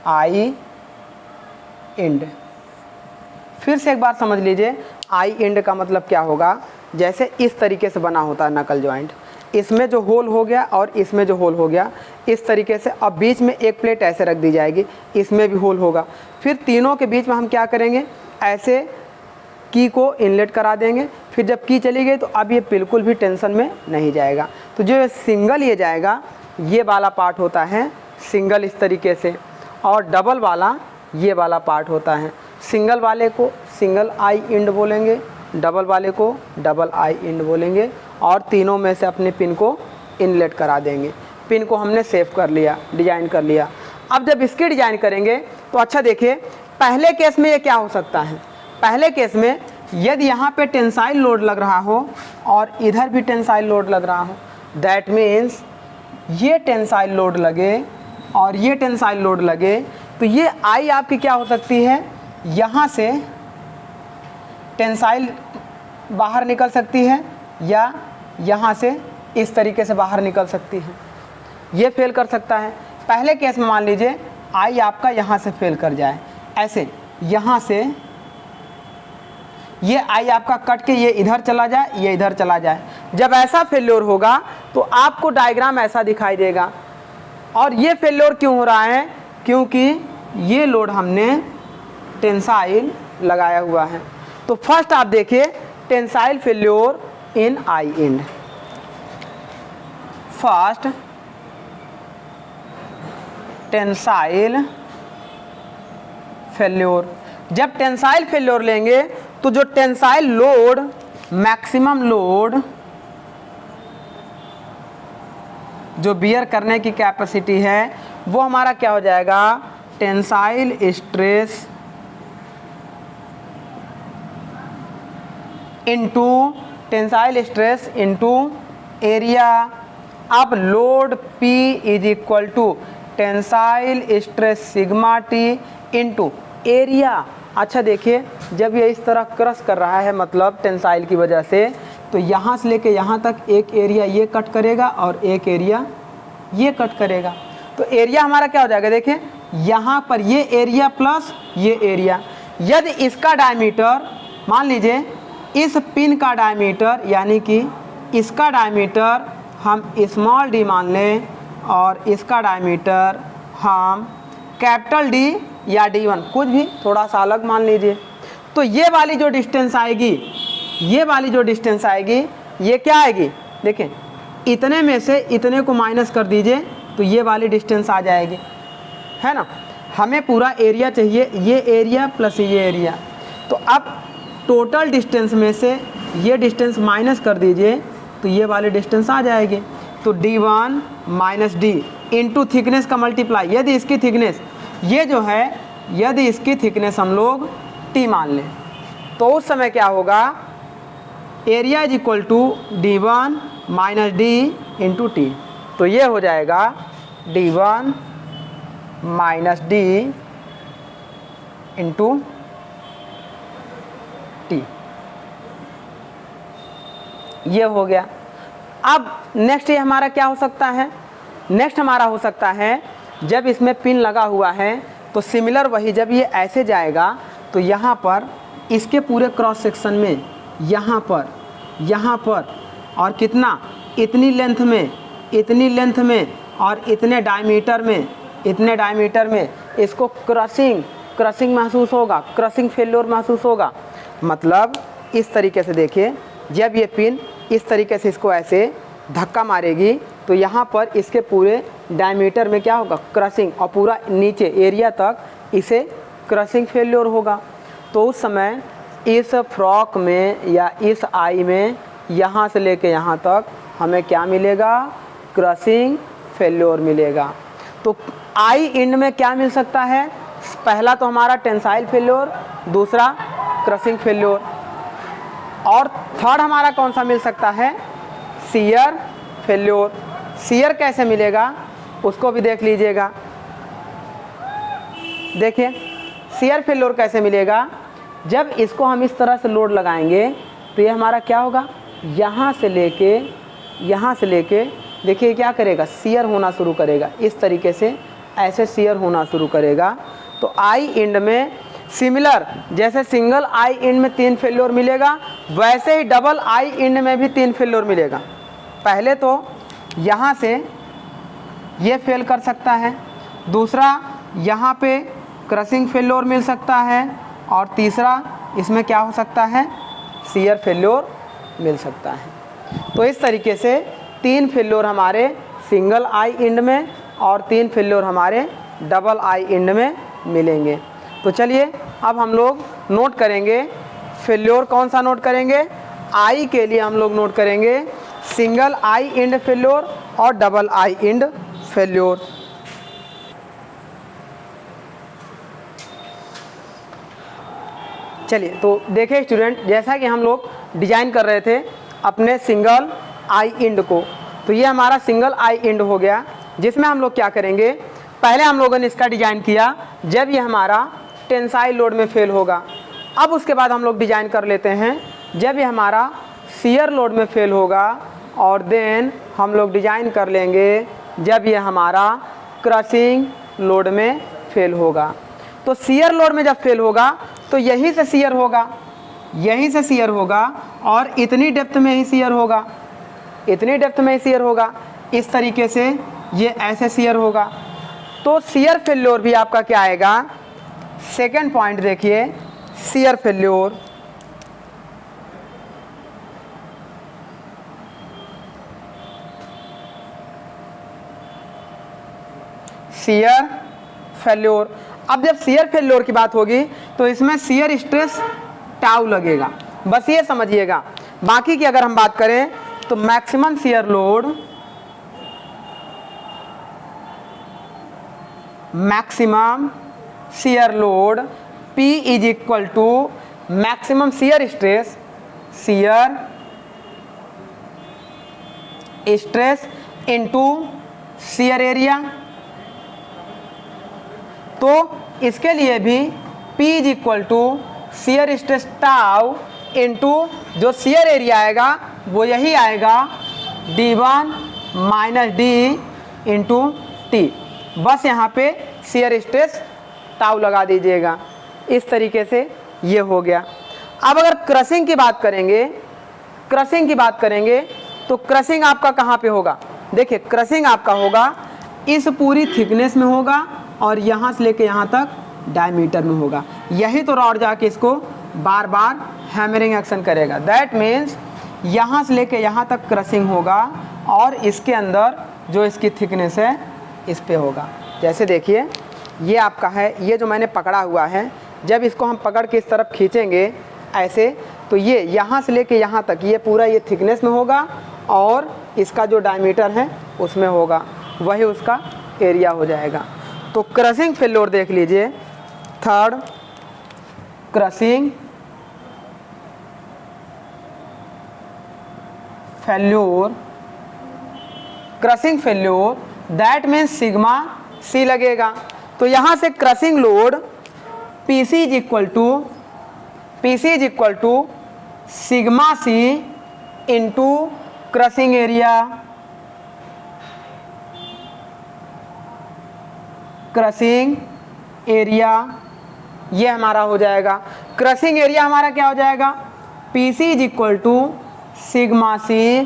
eye end. फिर से एक बार समझ लीजिए, आई एंड का मतलब क्या होगा, जैसे इस तरीके से बना होता है नकल जॉइंट, इसमें जो होल हो गया और इसमें जो होल हो गया, इस तरीके से। अब बीच में एक प्लेट ऐसे रख दी जाएगी, इसमें भी होल होगा। फिर तीनों के बीच में हम क्या करेंगे, ऐसे की को इनलेट करा देंगे। फिर जब की चली गई तो अब ये बिल्कुल भी टेंशन में नहीं जाएगा। तो जो सिंगल ये जाएगा, ये वाला पार्ट होता है सिंगल इस तरीके से, और डबल वाला ये वाला पार्ट होता है। सिंगल वाले को सिंगल आई एंड बोलेंगे, डबल वाले को डबल आई एंड बोलेंगे, और तीनों में से अपने पिन को इनलेट करा देंगे। पिन को हमने सेव कर लिया, डिजाइन कर लिया। अब जब इसकी डिजाइन करेंगे तो अच्छा देखिए, पहले केस में ये क्या हो सकता है, पहले केस में यदि यहाँ पे टेंसाइल लोड लग रहा हो और इधर भी टेंसाइल लोड लग रहा हो, दैट मीन्स ये टेंसाइल लोड लगे और ये टेंसाइल लोड लगे, तो ये आई आपकी क्या हो सकती है, यहाँ से टेंसाइल बाहर निकल सकती है या यहाँ से इस तरीके से बाहर निकल सकती है, ये फेल कर सकता है। पहले केस में मान लीजिए आई आपका यहाँ से फेल कर जाए, ऐसे यहाँ से ये आई आपका कट के ये इधर चला जाए, ये इधर चला जाए। जब ऐसा फेल्योर होगा तो आपको डायग्राम ऐसा दिखाई देगा। और ये फेल्योर क्यों हो रहा है? क्योंकि ये लोड हमने टेंसाइल लगाया हुआ है। तो फर्स्ट आप देखिए tensile failure in eye end. First tensile failure. जब टेंसाइल फेल्योर लेंगे तो जो टेंसाइल लोड, मैक्सिमम लोड जो बियर करने की कैपेसिटी है वो हमारा क्या हो जाएगा? Tensile stress into area. अब load P is equal to tensile stress sigma T into area. अच्छा देखिए, जब ये इस तरह क्रश कर रहा है मतलब टेंसाइल की वजह से, तो यहाँ से लेके यहाँ तक एक एरिया ये कट करेगा और एक एरिया ये कट करेगा। तो एरिया हमारा क्या हो जाएगा? देखिए यहाँ पर ये एरिया प्लस ये एरिया। यदि इसका डायमीटर, मान लीजिए इस पिन का डायमीटर यानी कि इसका डायमीटर हम स्मॉल डी मान लें और इसका डायमीटर हम कैपिटल डी या D1 कुछ भी थोड़ा सा अलग मान लीजिए। तो ये वाली जो डिस्टेंस आएगी, ये वाली जो डिस्टेंस आएगी, ये क्या आएगी? देखें, इतने में से इतने को माइनस कर दीजिए तो ये वाली डिस्टेंस आ जाएगी, है ना। हमें पूरा एरिया चाहिए, ये एरिया प्लस ये एरिया। तो अब टोटल डिस्टेंस में से ये डिस्टेंस माइनस कर दीजिए तो ये वाली डिस्टेंस आ जाएगी। तो D1 minus D into thickness का मल्टीप्लाई। यदि इसकी थिकनेस, ये जो है, यदि इसकी थिकनेस हम लोग T मान लें तो उस समय क्या होगा? Area is equal to D1 minus D into T. तो ये हो जाएगा D1 minus D into T. ये हो गया। अब नेक्स्ट ये हमारा क्या हो सकता है? नेक्स्ट हमारा हो सकता है जब इसमें पिन लगा हुआ है तो सिमिलर वही, जब ये ऐसे जाएगा तो यहाँ पर इसके पूरे क्रॉस सेक्शन में यहाँ पर और कितना, इतनी लेंथ में और इतने डायमीटर में इसको क्रशिंग महसूस होगा, क्रशिंग फेल्योर महसूस होगा। मतलब इस तरीके से देखिए, जब ये पिन इस तरीके से इसको ऐसे धक्का मारेगी तो यहाँ पर इसके पूरे डायमीटर में क्या होगा? क्रशिंग, और पूरा नीचे एरिया तक इसे क्रशिंग फेल्योर होगा। तो उस समय इस फ्रॉक में या इस आई में यहाँ से लेके यहाँ तक हमें क्या मिलेगा? क्रशिंग फेल्योर मिलेगा। तो आई एंड में क्या मिल सकता है? पहला तो हमारा टेंसाइल फेल्योर, दूसरा क्रशिंग फेल्योर, और थर्ड हमारा कौन सा मिल सकता है? Shear failure. शियर कैसे मिलेगा उसको भी देख लीजिएगा। देखिए शियर फेल्योर कैसे मिलेगा? जब इसको हम इस तरह से लोड लगाएंगे तो ये हमारा क्या होगा? यहाँ से लेके देखिए क्या करेगा? शियर होना शुरू करेगा। इस तरीके से ऐसे शियर होना शुरू करेगा। तो आई एंड में सिमिलर, जैसे सिंगल आई एंड में 3 फेल्योर मिलेगा, वैसे ही डबल आई एंड में भी 3 फेल्योर मिलेगा। पहले तो यहाँ से ये फेल कर सकता है, दूसरा यहाँ पे क्रशिंग फेल्योर मिल सकता है, और तीसरा इसमें क्या हो सकता है? शियर फेल्योर मिल सकता है। तो इस तरीके से 3 फेल्योर हमारे सिंगल आई एंड में और 3 फेल्योर हमारे डबल आई एंड में मिलेंगे। तो चलिए अब हम लोग नोट करेंगे फेल्योर। कौन सा नोट करेंगे? आई के लिए हम लोग नोट करेंगे सिंगल आई एंड फेल्योर और डबल आई एंड फेल्योर। चलिए तो देखिए स्टूडेंट, जैसा कि हम लोग डिजाइन कर रहे थे अपने सिंगल आई एंड को, तो ये हमारा सिंगल आई एंड हो गया, जिसमें हम लोग क्या करेंगे? पहले हम लोगों ने इसका डिजाइन किया जब ये हमारा टेंसाइल लोड में फेल होगा। अब उसके बाद हम लोग डिजाइन कर लेते हैं जब ये हमारा शियर लोड में फेल होगा, और देन हम लोग डिजाइन कर लेंगे जब ये हमारा क्रशिंग लोड में फेल होगा। तो शियर लोड में जब फेल होगा तो यहीं से शियर होगा, यहीं से शियर होगा, और इतनी डेप्थ में ही शियर होगा, इतनी डेप्थ में ही शियर होगा। इस तरीके से ये ऐसे शियर होगा। तो शियर फेल्योर भी आपका क्या आएगा, सेकेंड पॉइंट देखिए, शियर फेल्योर शियर फेल्योर। अब जब शियर फेल्योर की बात होगी तो इसमें शियर स्ट्रेस टाउ लगेगा, बस ये समझिएगा। बाकी की अगर हम बात करें तो maximum shear load, maximum shear load P is equal to maximum shear stress, shear stress into shear area. तो इसके लिए भी P is equal to shear stress tau into जो शियर एरिया आएगा वो यही आएगा D1 minus D into T। बस यहाँ पे शियर स्ट्रेस टाउ लगा दीजिएगा। इस तरीके से ये हो गया। अब अगर क्रशिंग की बात करेंगे, क्रशिंग की बात करेंगे तो क्रशिंग आपका कहाँ पे होगा, देखिए क्रशिंग आपका होगा इस पूरी थिकनेस में होगा और यहाँ से लेके यहाँ तक डायमीटर में होगा। यही तो रॉड जाके इसको बार बार हैमरिंग एक्शन करेगा। दैट मीन्स यहाँ से लेके यहाँ तक क्रशिंग होगा और इसके अंदर जो इसकी थिकनेस है इस पे होगा। जैसे देखिए ये आपका है, ये जो मैंने पकड़ा हुआ है, जब इसको हम पकड़ के इस तरफ खींचेंगे ऐसे, तो ये यहाँ से लेके यहाँ तक ये पूरा ये थिकनेस में होगा और इसका जो डायमीटर है उसमें होगा, वही उसका एरिया हो जाएगा। तो क्रशिंग फेल्योर देख लीजिए, third crushing failure, crushing failure that means sigma C लगेगा। तो यहाँ से crushing load PC is equal to sigma C into crushing area, crushing area ये हमारा हो जाएगा। क्रशिंग एरिया हमारा क्या हो जाएगा, PC is equal to sigma C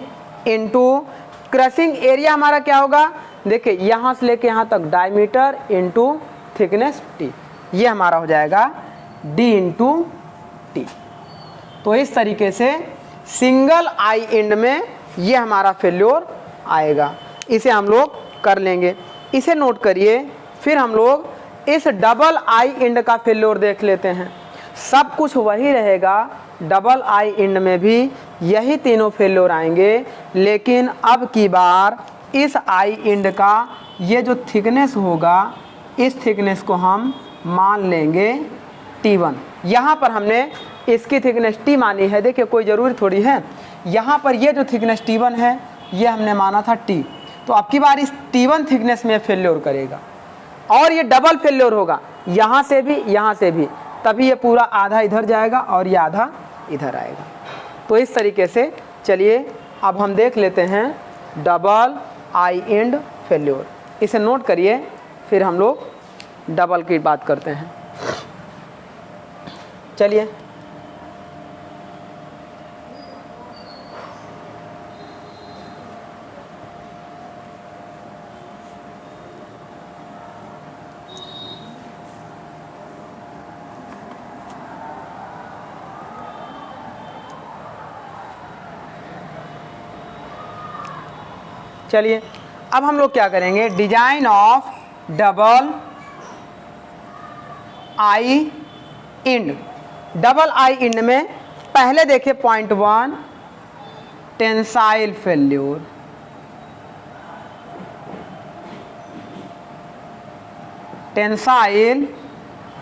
into crushing area हमारा क्या होगा, देखिए यहाँ से लेके यहाँ तक डायमीटर इंटू थिकनेस T, ये हमारा हो जाएगा D इंटू T। तो इस तरीके से सिंगल आई एंड में ये हमारा फेल्योर आएगा। इसे हम लोग कर लेंगे, इसे नोट करिए। फिर हम लोग इस डबल आई एंड का फेल्योर देख लेते हैं। सब कुछ वही रहेगा, डबल आई एंड में भी यही तीनों फेल्योर आएंगे, लेकिन अब की बार इस आई एंड का ये जो थिकनेस होगा, इस थिकनेस को हम मान लेंगे T1। यहाँ पर हमने इसकी थिकनेस T मानी है, देखिए कोई ज़रूरी थोड़ी है। यहाँ पर ये जो थिकनेस T1 है ये हमने माना था T, तो अब की बार इस T1 थिकनेस में फेल्योर करेगा और ये डबल फेल्योर होगा, यहाँ से भी यहाँ से भी, तभी ये पूरा आधा इधर जाएगा और ये आधा इधर आएगा। तो इस तरीके से चलिए अब हम देख लेते हैं डबल आई एंड फेल्योर। इसे नोट करिए, फिर हम लोग डबल की बात करते हैं। चलिए चलिए अब हम लोग क्या करेंगे, design of double eye end. Double eye end में पहले देखिए point 1 tensile failure, tensile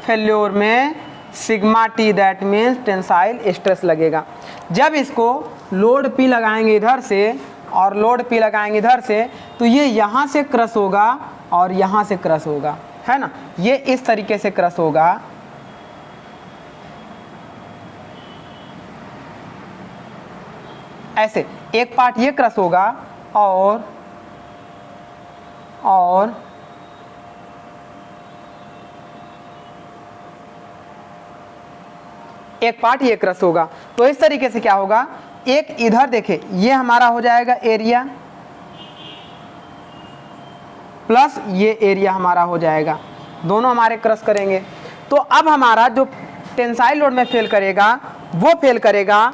failure में sigma T that means tensile stress लगेगा। जब इसको लोड P लगाएंगे इधर से और लोड P लगाएंगे इधर से, तो ये यहाँ से क्रश होगा और यहाँ से क्रश होगा, है ना। ये इस तरीके से क्रश होगा, ऐसे एक पार्ट ये क्रश होगा और एक पार्ट ये क्रश होगा। तो इस तरीके से क्या होगा, एक इधर देखे ये हमारा हो जाएगा एरिया प्लस ये एरिया हमारा हो जाएगा, दोनों हमारे क्रश करेंगे। तो अब हमारा जो टेंसाइल लोड में फेल करेगा वो फेल करेगा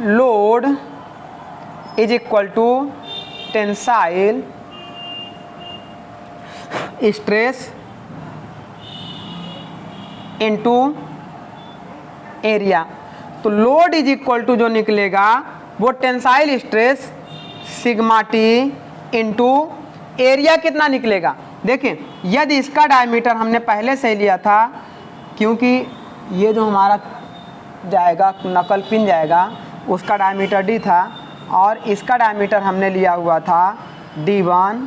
load is equal to tensile stress into area. तो लोड इज इक्वल टू जो निकलेगा वो tensile stress sigma T into area कितना निकलेगा। देखें यदि इसका डायमीटर हमने पहले से लिया था, क्योंकि ये जो हमारा जाएगा नकल पिन जाएगा उसका डायमीटर डी था और इसका डायमीटर हमने लिया हुआ था D1,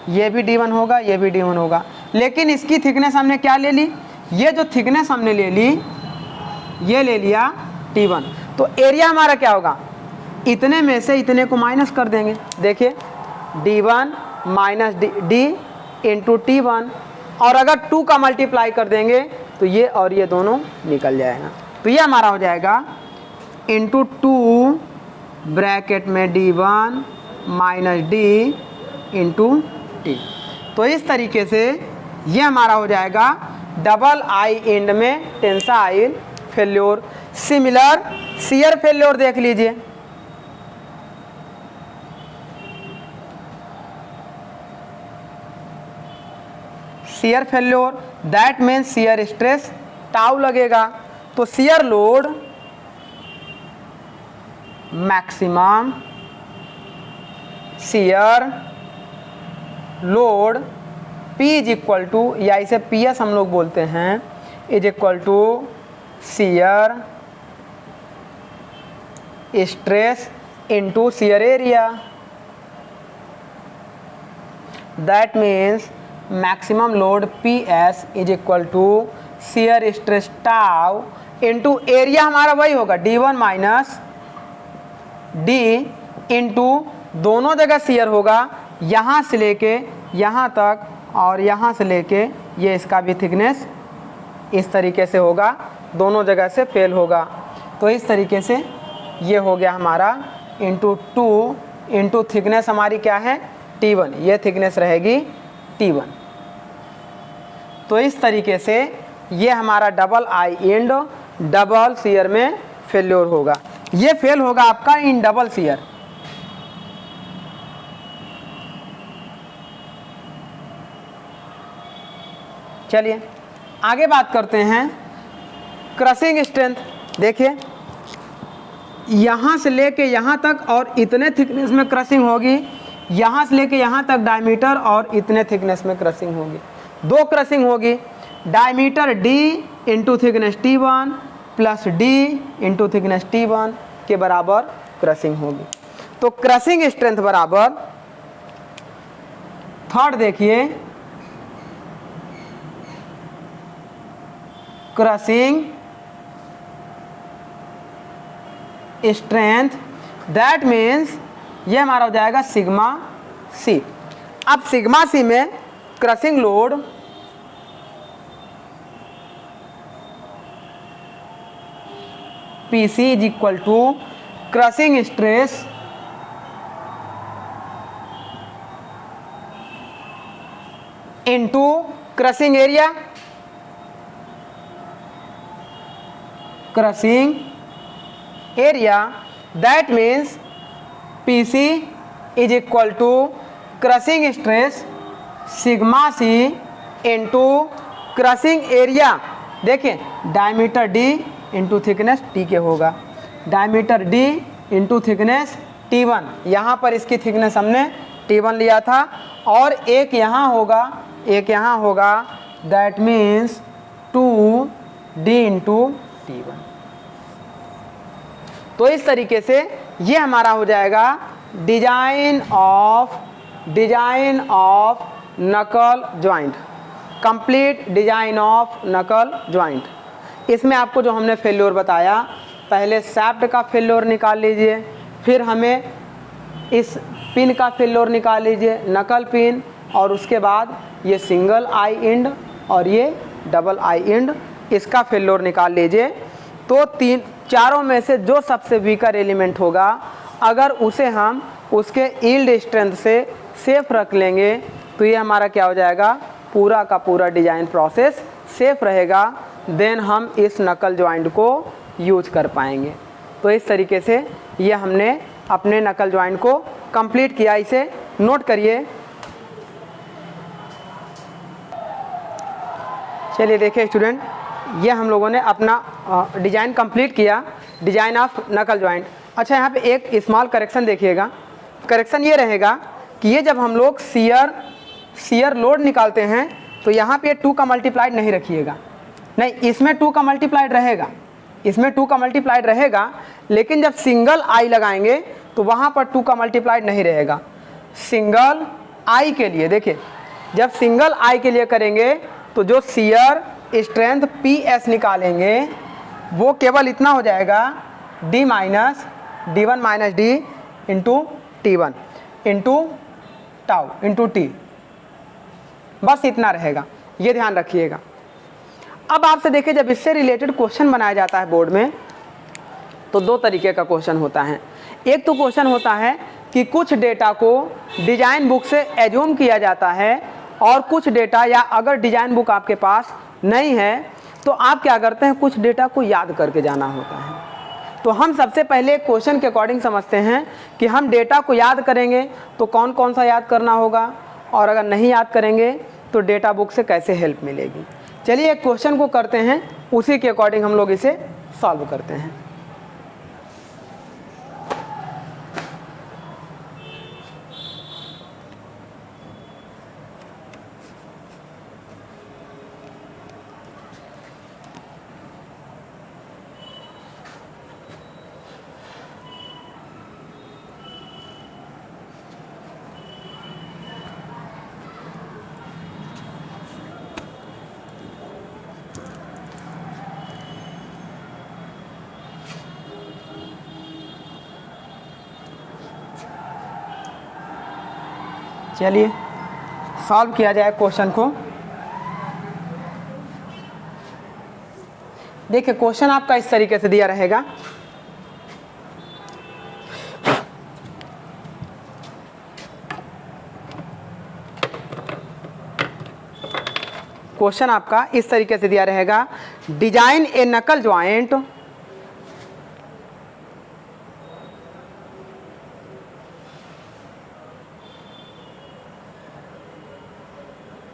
ये भी D1 होगा, ये भी D1 होगा, लेकिन इसकी थिकनेस हमने क्या ले ली, ये जो थिकनेस हमने ले ली ये ले लिया T1। तो एरिया हमारा क्या होगा, इतने में से इतने को माइनस कर देंगे। देखिए D1 minus D into T1, और अगर 2 का मल्टीप्लाई कर देंगे तो ये और ये दोनों निकल जाएगा। तो ये हमारा हो जाएगा इंटू 2 ब्रैकेट में D1 minus D into T. तो इस तरीके से ये हमारा हो जाएगा डबल आई एंड में tensile failure. Similar shear failure देख लीजिए, shear failure that means shear stress tau लगेगा। तो shear load maximum shear load P is equal to, या इसे PS हम लोग बोलते हैं, is equal to shear stress into shear area. That means maximum load PS is equal to shear stress tau into area हमारा वही होगा D1 minus D into दोनों जगह शियर होगा, यहाँ से लेके यहाँ तक और यहाँ से लेके ये इसका भी थिकनेस इस तरीके से होगा, दोनों जगह से फेल होगा। तो इस तरीके से ये हो गया हमारा इंटू 2 इंटू थिकनेस हमारी क्या है T1, ये थिकनेस रहेगी T1। तो इस तरीके से ये हमारा double eye end double shear में फेल्योर होगा। ये फेल होगा आपका इन डबल शियर। चलिए आगे बात करते हैं क्रशिंग स्ट्रेंथ। देखिए यहाँ से लेके यहाँ तक और इतने थिकनेस में क्रशिंग होगी, यहाँ से लेके यहाँ तक डायमीटर और इतने थिकनेस में क्रशिंग होगी, 2 क्रशिंग होगी। Diameter D into thickness T1 plus D into thickness T1 के बराबर क्रशिंग होगी। तो क्रशिंग स्ट्रेंथ बराबर, थर्ड देखिए, क्रशिंग स्ट्रेंथ दैट मीन्स ये हमारा हो जाएगा सिग्मा सी। अब सिग्मा सी में crushing load PC is equal to crushing stress into crushing area, crushing area that means PC is equal to crushing stress sigma C into crushing area. देखिए diameter D into thickness T के होगा, diameter D into thickness T1, यहाँ पर इसकी thickness हमने T1 लिया था, और एक यहाँ होगा, एक यहाँ होगा, that means 2D into T1। तो इस तरीके से ये हमारा हो जाएगा डिजाइन ऑफ नकल जॉइंट, कंप्लीट डिजाइन ऑफ नकल जॉइंट। इसमें आपको जो हमने फेल्योर बताया पहले शाफ्ट का फेल्योर निकाल लीजिए, फिर हमें इस पिन का फेल्योर निकाल लीजिए, नकल पिन, और उसके बाद ये सिंगल आई इंड और ये डबल आई इंड, इसका फेल्योर निकाल लीजिए। तो चारों में से जो सबसे वीकर एलिमेंट होगा, अगर उसे हम उसके यील्ड स्ट्रेंथ से सेफ रख लेंगे तो ये हमारा क्या हो जाएगा, पूरा का पूरा डिजाइन प्रोसेस सेफ रहेगा। देन हम इस नकल जॉइंट को यूज कर पाएंगे। तो इस तरीके से ये हमने अपने नकल जॉइंट को कंप्लीट किया। इसे नोट करिए। चलिए देखिए स्टूडेंट, ये हम लोगों ने अपना डिज़ाइन कंप्लीट किया, डिज़ाइन ऑफ नकल जॉइंट। अच्छा, यहाँ पे एक स्मॉल करेक्शन देखिएगा। करेक्शन ये रहेगा कि ये जब हम लोग शियर लोड निकालते हैं तो यहाँ पे 2 का मल्टीप्लाइड नहीं रखिएगा। नहीं, इसमें 2 का मल्टीप्लाइड रहेगा, इसमें 2 का मल्टीप्लाइड रहेगा, लेकिन जब सिंगल आई लगाएंगे तो वहाँ पर 2 का मल्टीप्लाइड नहीं रहेगा। सिंगल आई के लिए देखिए, जब सिंगल आई के लिए करेंगे तो जो शियर स्ट्रेंथ PS निकालेंगे वो केवल इतना हो जाएगा, D minus D1 minus D into T1 into tau into T, बस इतना रहेगा, ये ध्यान रखिएगा। अब आपसे देखिए, जब इससे रिलेटेड क्वेश्चन बनाया जाता है बोर्ड में तो 2 तरीके का क्वेश्चन होता है। एक तो क्वेश्चन होता है कि कुछ डेटा को डिजाइन बुक से एज्यूम किया जाता है, और कुछ डेटा, या अगर डिजाइन बुक आपके पास नहीं है तो आप क्या करते हैं, कुछ डेटा को याद करके जाना होता है। तो हम सबसे पहले क्वेश्चन के अकॉर्डिंग समझते हैं कि हम डेटा को याद करेंगे तो कौन कौन सा याद करना होगा, और अगर नहीं याद करेंगे तो डेटा बुक से कैसे हेल्प मिलेगी। चलिए एक क्वेश्चन को करते हैं, उसी के अकॉर्डिंग हम लोग इसे सॉल्व करते हैं। चलिए सॉल्व किया जाए क्वेश्चन को। देखिए क्वेश्चन आपका इस तरीके से दिया रहेगा। क्वेश्चन आपका इस तरीके से दिया रहेगा, design a knuckle joint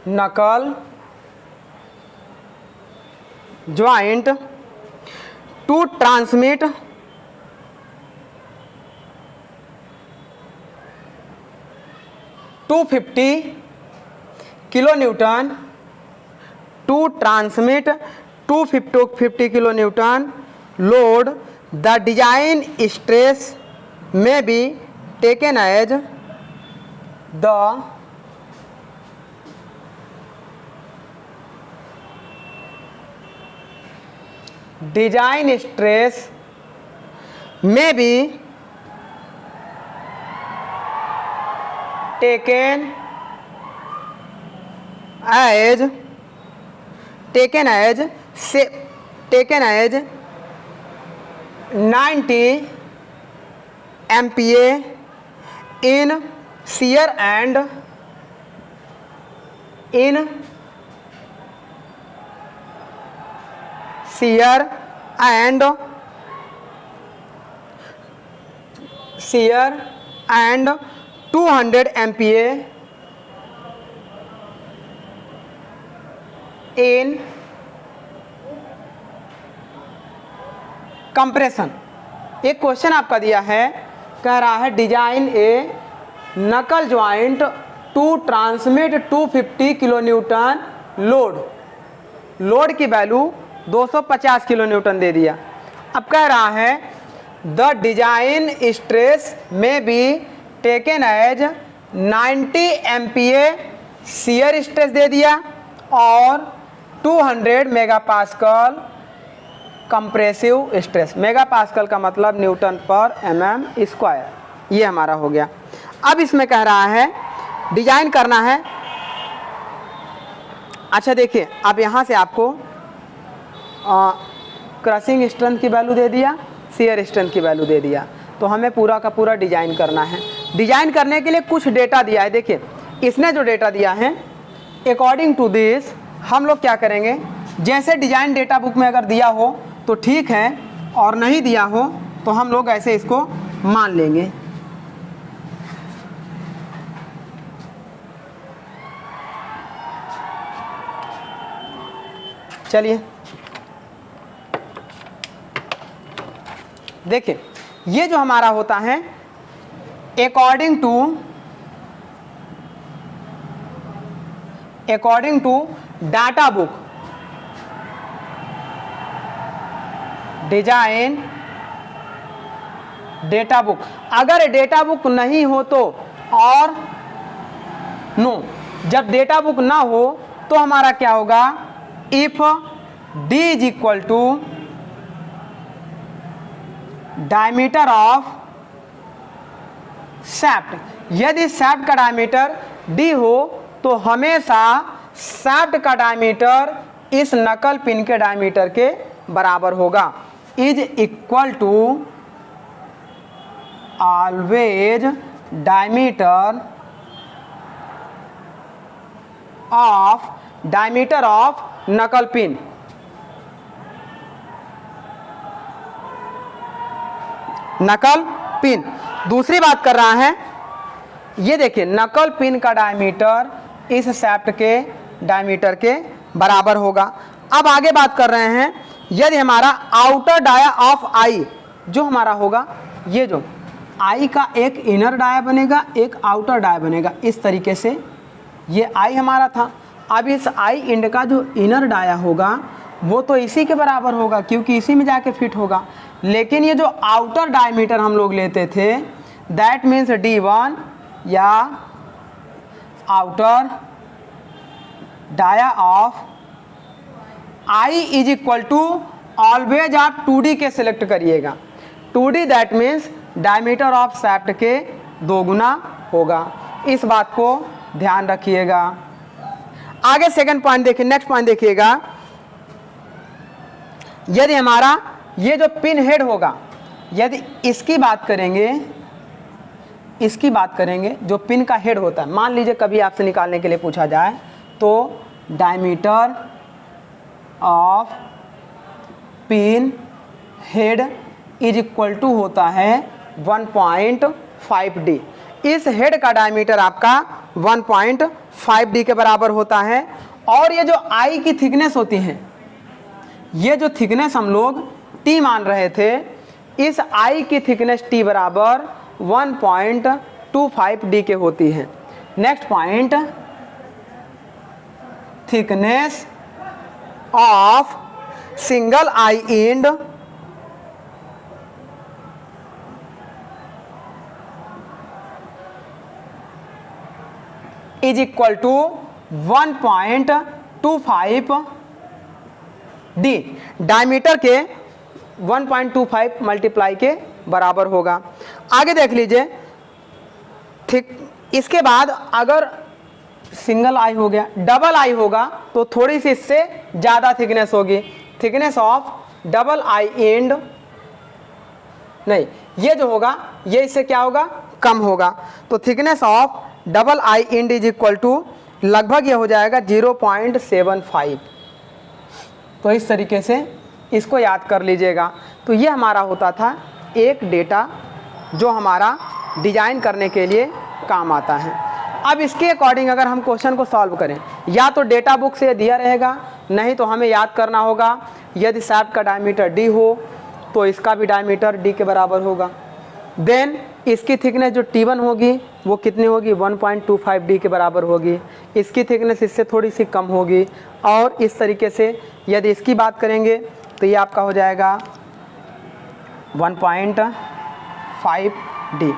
knuckle joint to transmit to 250 kilo newton to transmit 250 kilo newton load. The design stress में be taken as the design stress में be taken as 90 MPa in shear and shear and 200 MPa in compression. एक question आपका दिया है, कह रहा है design a knuckle joint to transmit 250 kilo newton load की वैल्यू 250 किलो न्यूटन दे दिया। अब कह रहा है द डिजाइन स्ट्रेस में be taken as 90 MPa shear stress दे दिया और 200 megapascal compressive stress, mega pascal का मतलब न्यूटन पर एमएम स्क्वायर, ये हमारा हो गया। अब इसमें कह रहा है डिजाइन करना है। अच्छा देखिए, अब यहाँ से आपको क्रशिंग स्ट्रेंथ की वैल्यू दे दिया, शियर स्ट्रेंथ की वैल्यू दे दिया, तो हमें पूरा का पूरा डिजाइन करना है। डिजाइन करने के लिए कुछ डेटा दिया है, देखिए इसने जो डेटा दिया है अकॉर्डिंग टू दिस हम लोग क्या करेंगे, जैसे डिजाइन डेटा बुक में अगर दिया हो तो ठीक है, और नहीं दिया हो तो हम लोग ऐसे इसको मान लेंगे। चलिए देखिए, ये जो हमारा होता है according to data book, design data book. अगर डेटा बुक नहीं हो तो, और नो, जब डेटा बुक ना हो तो हमारा क्या होगा, if d is equal to diameter of shaft. यदि शाफ्ट का डायमीटर d हो तो हमेशा शाफ्ट का डायमीटर इस नकल पिन के डायमीटर के बराबर होगा। Is equal to always diameter of knuckle pin. Knuckle pin दूसरी बात कर रहा है, ये देखिए नकल पिन का डायमीटर इस शाफ्ट के डायमीटर के बराबर होगा। अब आगे बात कर रहे हैं, यदि हमारा आउटर डाया ऑफ आई जो हमारा होगा, ये जो आई का एक इनर डाया बनेगा, एक आउटर डाया बनेगा, इस तरीके से ये आई हमारा था। अब इस आई इंड का जो इनर डाया होगा वो तो इसी के बराबर होगा क्योंकि इसी में जाके फिट होगा, लेकिन ये जो आउटर डायमीटर हम लोग लेते थे दैट मीन्स D1 या outer dia of eye is equal to always आप 2D के सिलेक्ट करिएगा। 2D that means diameter of shaft के 2 गुना होगा, इस बात को ध्यान रखिएगा। आगे सेकंड पॉइंट देखिए, नेक्स्ट पॉइंट देखिएगा, यदि हमारा ये जो पिन हेड होगा, यदि इसकी बात करेंगे जो पिन का हेड होता है, मान लीजिए कभी आपसे निकालने के लिए पूछा जाए तो diameter of pin head is equal to होता है 1.5D। इस हेड का डायमीटर आपका 1.5D के बराबर होता है। और ये जो आई की थिकनेस होती है, ये जो थिकनेस हम लोग T मान रहे थे, इस आई की थिकनेस T बराबर 1.25D के होती है। Next point, thickness of single eye end is equal to 1.25D, diameter के 1.25 मल्टीप्लाई के बराबर होगा। आगे देख लीजिए, ठीक इसके बाद अगर सिंगल आई हो गया, डबल आई होगा तो थोड़ी सी इससे ज़्यादा थिकनेस होगी। Thickness of double eye and नहीं, ये जो होगा ये इससे क्या होगा, कम होगा। तो thickness of double eye end is equal to लगभग ये हो जाएगा 0.75। तो इस तरीके से इसको याद कर लीजिएगा। तो ये हमारा होता था एक डेटा जो हमारा डिजाइन करने के लिए काम आता है। अब इसके अकॉर्डिंग अगर हम क्वेश्चन को सॉल्व करें, या तो डेटा बुक से दिया रहेगा, नहीं तो हमें याद करना होगा यदि शाफ्ट का डायमीटर D हो तो इसका भी डायमीटर D के बराबर होगा। देन इसकी थिकनेस जो T1 होगी वो कितनी होगी, 1.25D के बराबर होगी। इसकी थिकनेस इससे थोड़ी सी कम होगी। और इस तरीके से यदि इसकी बात करेंगे तो ये आपका हो जाएगा 1.5D,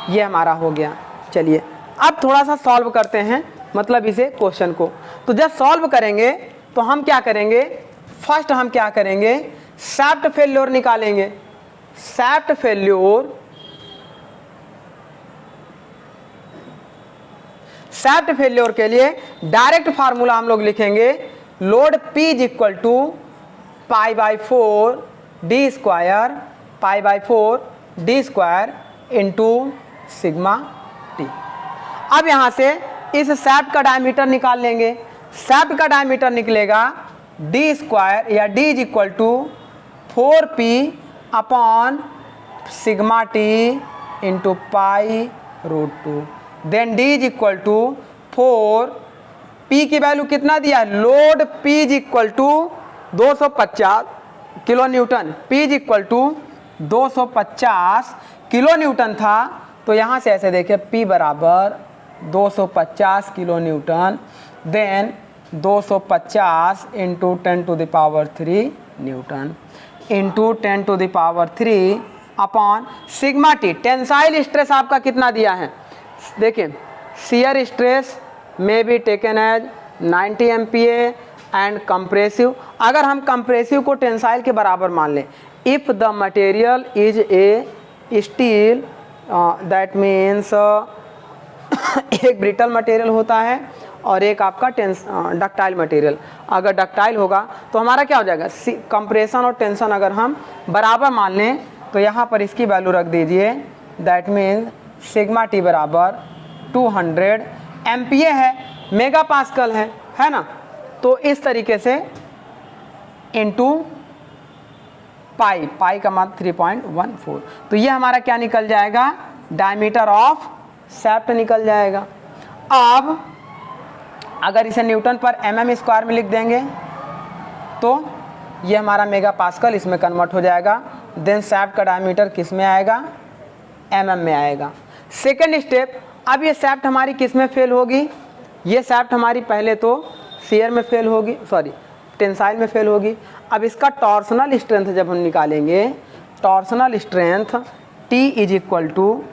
ये हमारा हो गया। चलिए अब थोड़ा सा सॉल्व करते हैं, मतलब इसे क्वेश्चन को। तो जब सॉल्व करेंगे तो हम क्या करेंगे, फर्स्ट हम क्या करेंगे, शाफ्ट फेल्योर निकालेंगे। शाफ्ट फेल्योर, शाफ्ट फेल्योर के लिए डायरेक्ट फार्मूला हम लोग लिखेंगे, load P is equal to π/4 D square, π/4 D square into sigma T. अब यहां से इस शाफ्ट का डायमीटर निकाल लेंगे। शाफ्ट का डायमीटर निकलेगा डी स्क्वायर या D is equal to 4p upon sigma T into π√2। Then D is equal to 4, P की वैल्यू कितना दिया है, load P is equal to 250 kilo newton, P is equal to 250 kilo newton था। तो यहाँ से ऐसे देखिए P बराबर 250 किलो न्यूटन, then 250 into 10⁻³ newton into 10⁻³ upon sigma T. Tensile stress आपका कितना दिया है, देखिए शियर स्ट्रेस में be taken as 90 MPa and compressive, अगर हम कंप्रेसिव को टेंसाइल के बराबर मान लें, if the material is a steel that means एक ब्रिटल मटेरियल होता है और एक आपका डक्टाइल मटेरियल। अगर डक्टाइल होगा तो हमारा क्या हो जाएगा, कंप्रेशन और टेंशन अगर हम बराबर मान लें तो यहाँ पर इसकी वैल्यू रख दीजिए, दैट मीन्स सिग्मा टी बराबर 200 MPa है, मेगा पास्कल है ना। तो इस तरीके से इंटू पाई का मान 3.14। तो ये हमारा क्या निकल जाएगा, डायमीटर ऑफ शाफ्ट निकल जाएगा। अब अगर इसे न्यूटन पर mm² में लिख देंगे तो ये हमारा मेगा पास्कल इसमें कन्वर्ट हो जाएगा। देन शाफ्ट का डायमीटर किस में आएगा, mm में आएगा। सेकेंड स्टेप, अब ये शाफ्ट हमारी किस में फेल होगी, ये शाफ्ट हमारी पहले तो शियर में फेल होगी, सॉरी टेंसाइल में फेल होगी। अब इसका टॉर्सनल स्ट्रेंथ जब हम निकालेंगे, torsional strength T is equal to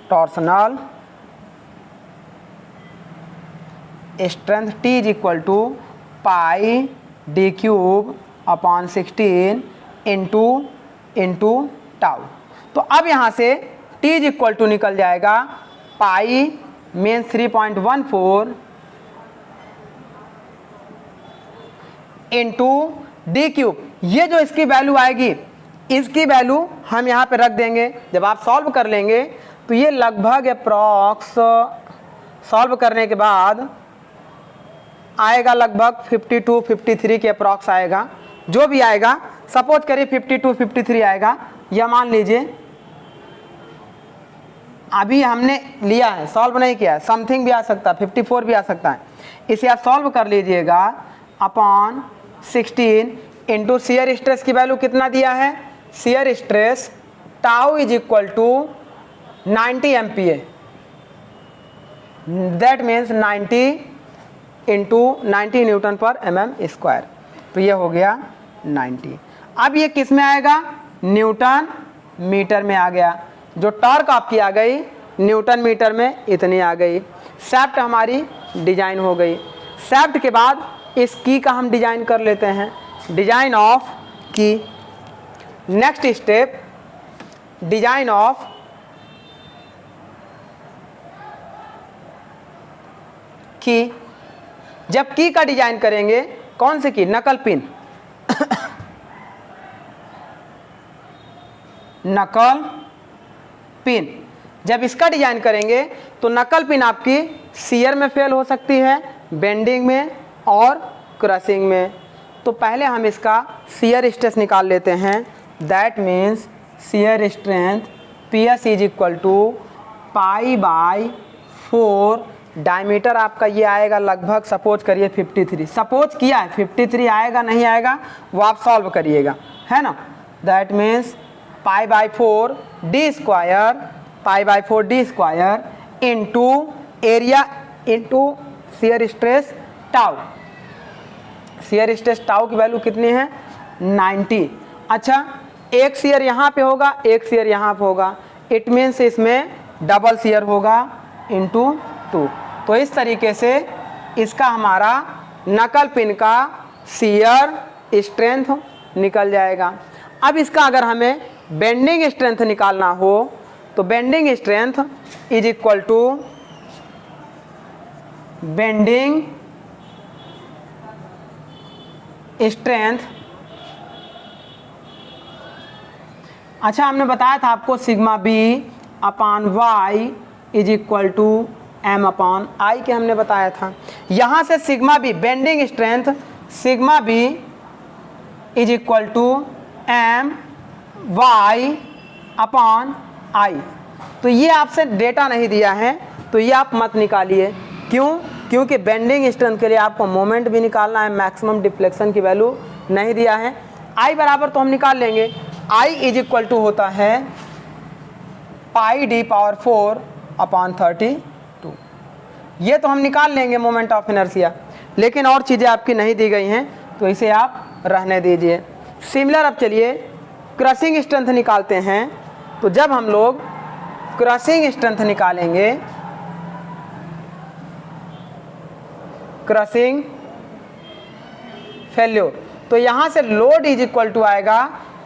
torsional strength T is equal to πd³ upon 16 into tau. तो अब यहाँ से T इज इक्वल टू निकल जाएगा पाई मीन 3.14 इंटू d³। ये जो इसकी वैल्यू आएगी, इसकी वैल्यू हम यहाँ पे रख देंगे। जब आप सॉल्व कर लेंगे तो ये लगभग अप्रॉक्स सॉल्व करने के बाद आएगा लगभग 52-53 के अप्रॉक्स आएगा, जो भी आएगा। सपोज करिए 52-53 आएगा, या मान लीजिए अभी हमने लिया है, सॉल्व नहीं किया है, समथिंग भी आ सकता है, 54 भी आ सकता है। इसे आप सॉल्व कर लीजिएगा अपॉन 16 इंटू शियर स्ट्रेस की वैल्यू कितना दिया है, shear stress tau is equal to 90 MPa, that means 90 into 90 newton पर mm²। तो ये हो गया 90। अब ये किस में आएगा, न्यूटन मीटर में आ गया। जो टॉर्क आपकी आ गई न्यूटन मीटर में इतनी आ गई। शाफ्ट हमारी डिजाइन हो गई। शाफ्ट के बाद इस की का हम डिजाइन कर लेते हैं, डिजाइन ऑफ की। नेक्स्ट स्टेप, डिजाइन ऑफ की। जब की का डिजाइन करेंगे, कौन से की, नकल पिन नकल पिन। जब इसका डिजाइन करेंगे तो नकल पिन आपकी शियर में फेल हो सकती है, बेंडिंग में और क्रशिंग में। तो पहले हम इसका शियर स्ट्रेस निकाल लेते हैं, that means shear strength PS is equal to π/4। Diameter आपका ये आएगा लगभग, सपोज करिए 53, सपोज किया है 53 आएगा नहीं आएगा वो आप सॉल्व करिएगा, है ना। That means π/4 d² into area into shear stress tau. Shear stress tau की वैल्यू कितनी है, 90। अच्छा, एक शियर यहाँ पे होगा, एक शियर यहाँ पे होगा, इट मीन्स इसमें डबल शियर होगा इंटू 2। तो इस तरीके से इसका हमारा नकल पिन का शियर स्ट्रेंथ निकल जाएगा। अब इसका अगर हमें बेंडिंग स्ट्रेंथ निकालना हो तो bending strength is equal to bending strength. अच्छा, हमने बताया था आपको sigma B upon Y is equal to M upon I के हमने बताया था। यहाँ से sigma B bending strength sigma B is equal to M Y upon I. तो ये आपसे डेटा नहीं दिया है तो ये आप मत निकालिए। क्यों? क्योंकि बेंडिंग स्ट्रेंथ के लिए आपको मोमेंट भी निकालना है, मैक्सिमम डिफ्लेक्शन की वैल्यू नहीं दिया है। आई बराबर तो हम निकाल लेंगे, आई इज इक्वल टू होता है पाई डी पावर 4 अपान 32। ये तो हम निकाल लेंगे मोमेंट ऑफ इनर्शिया, लेकिन और चीज़ें आपकी नहीं दी गई हैं तो इसे आप रहने दीजिए। सिमिलर अब चलिए क्रशिंग स्ट्रेंथ निकालते हैं। तो जब हम लोग क्रशिंग स्ट्रेंथ निकालेंगे, क्रशिंग फेल्योर, तो यहाँ से लोड इज इक्वल टू आएगा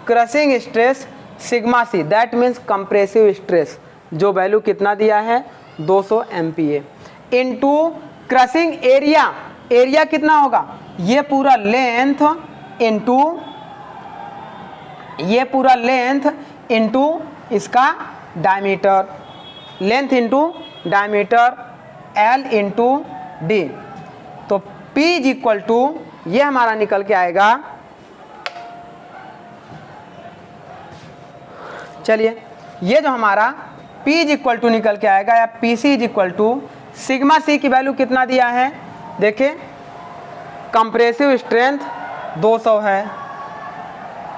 crushing stress sigma C, that means compressive stress, जो वैल्यू कितना दिया है 200 MPa, into crushing area. Area कितना होगा? ये पूरा लेंथ इनटू ये पूरा लेंथ इनटू इसका diameter, length into diameter L into D. तो P इज इक्वल टू ये हमारा निकल के आएगा, चलिए ये जो हमारा P इज इक्वल टू निकल के आएगा या PC is equal to sigma C की वैल्यू कितना दिया है देखिए, कंप्रेसिव स्ट्रेंथ 200 है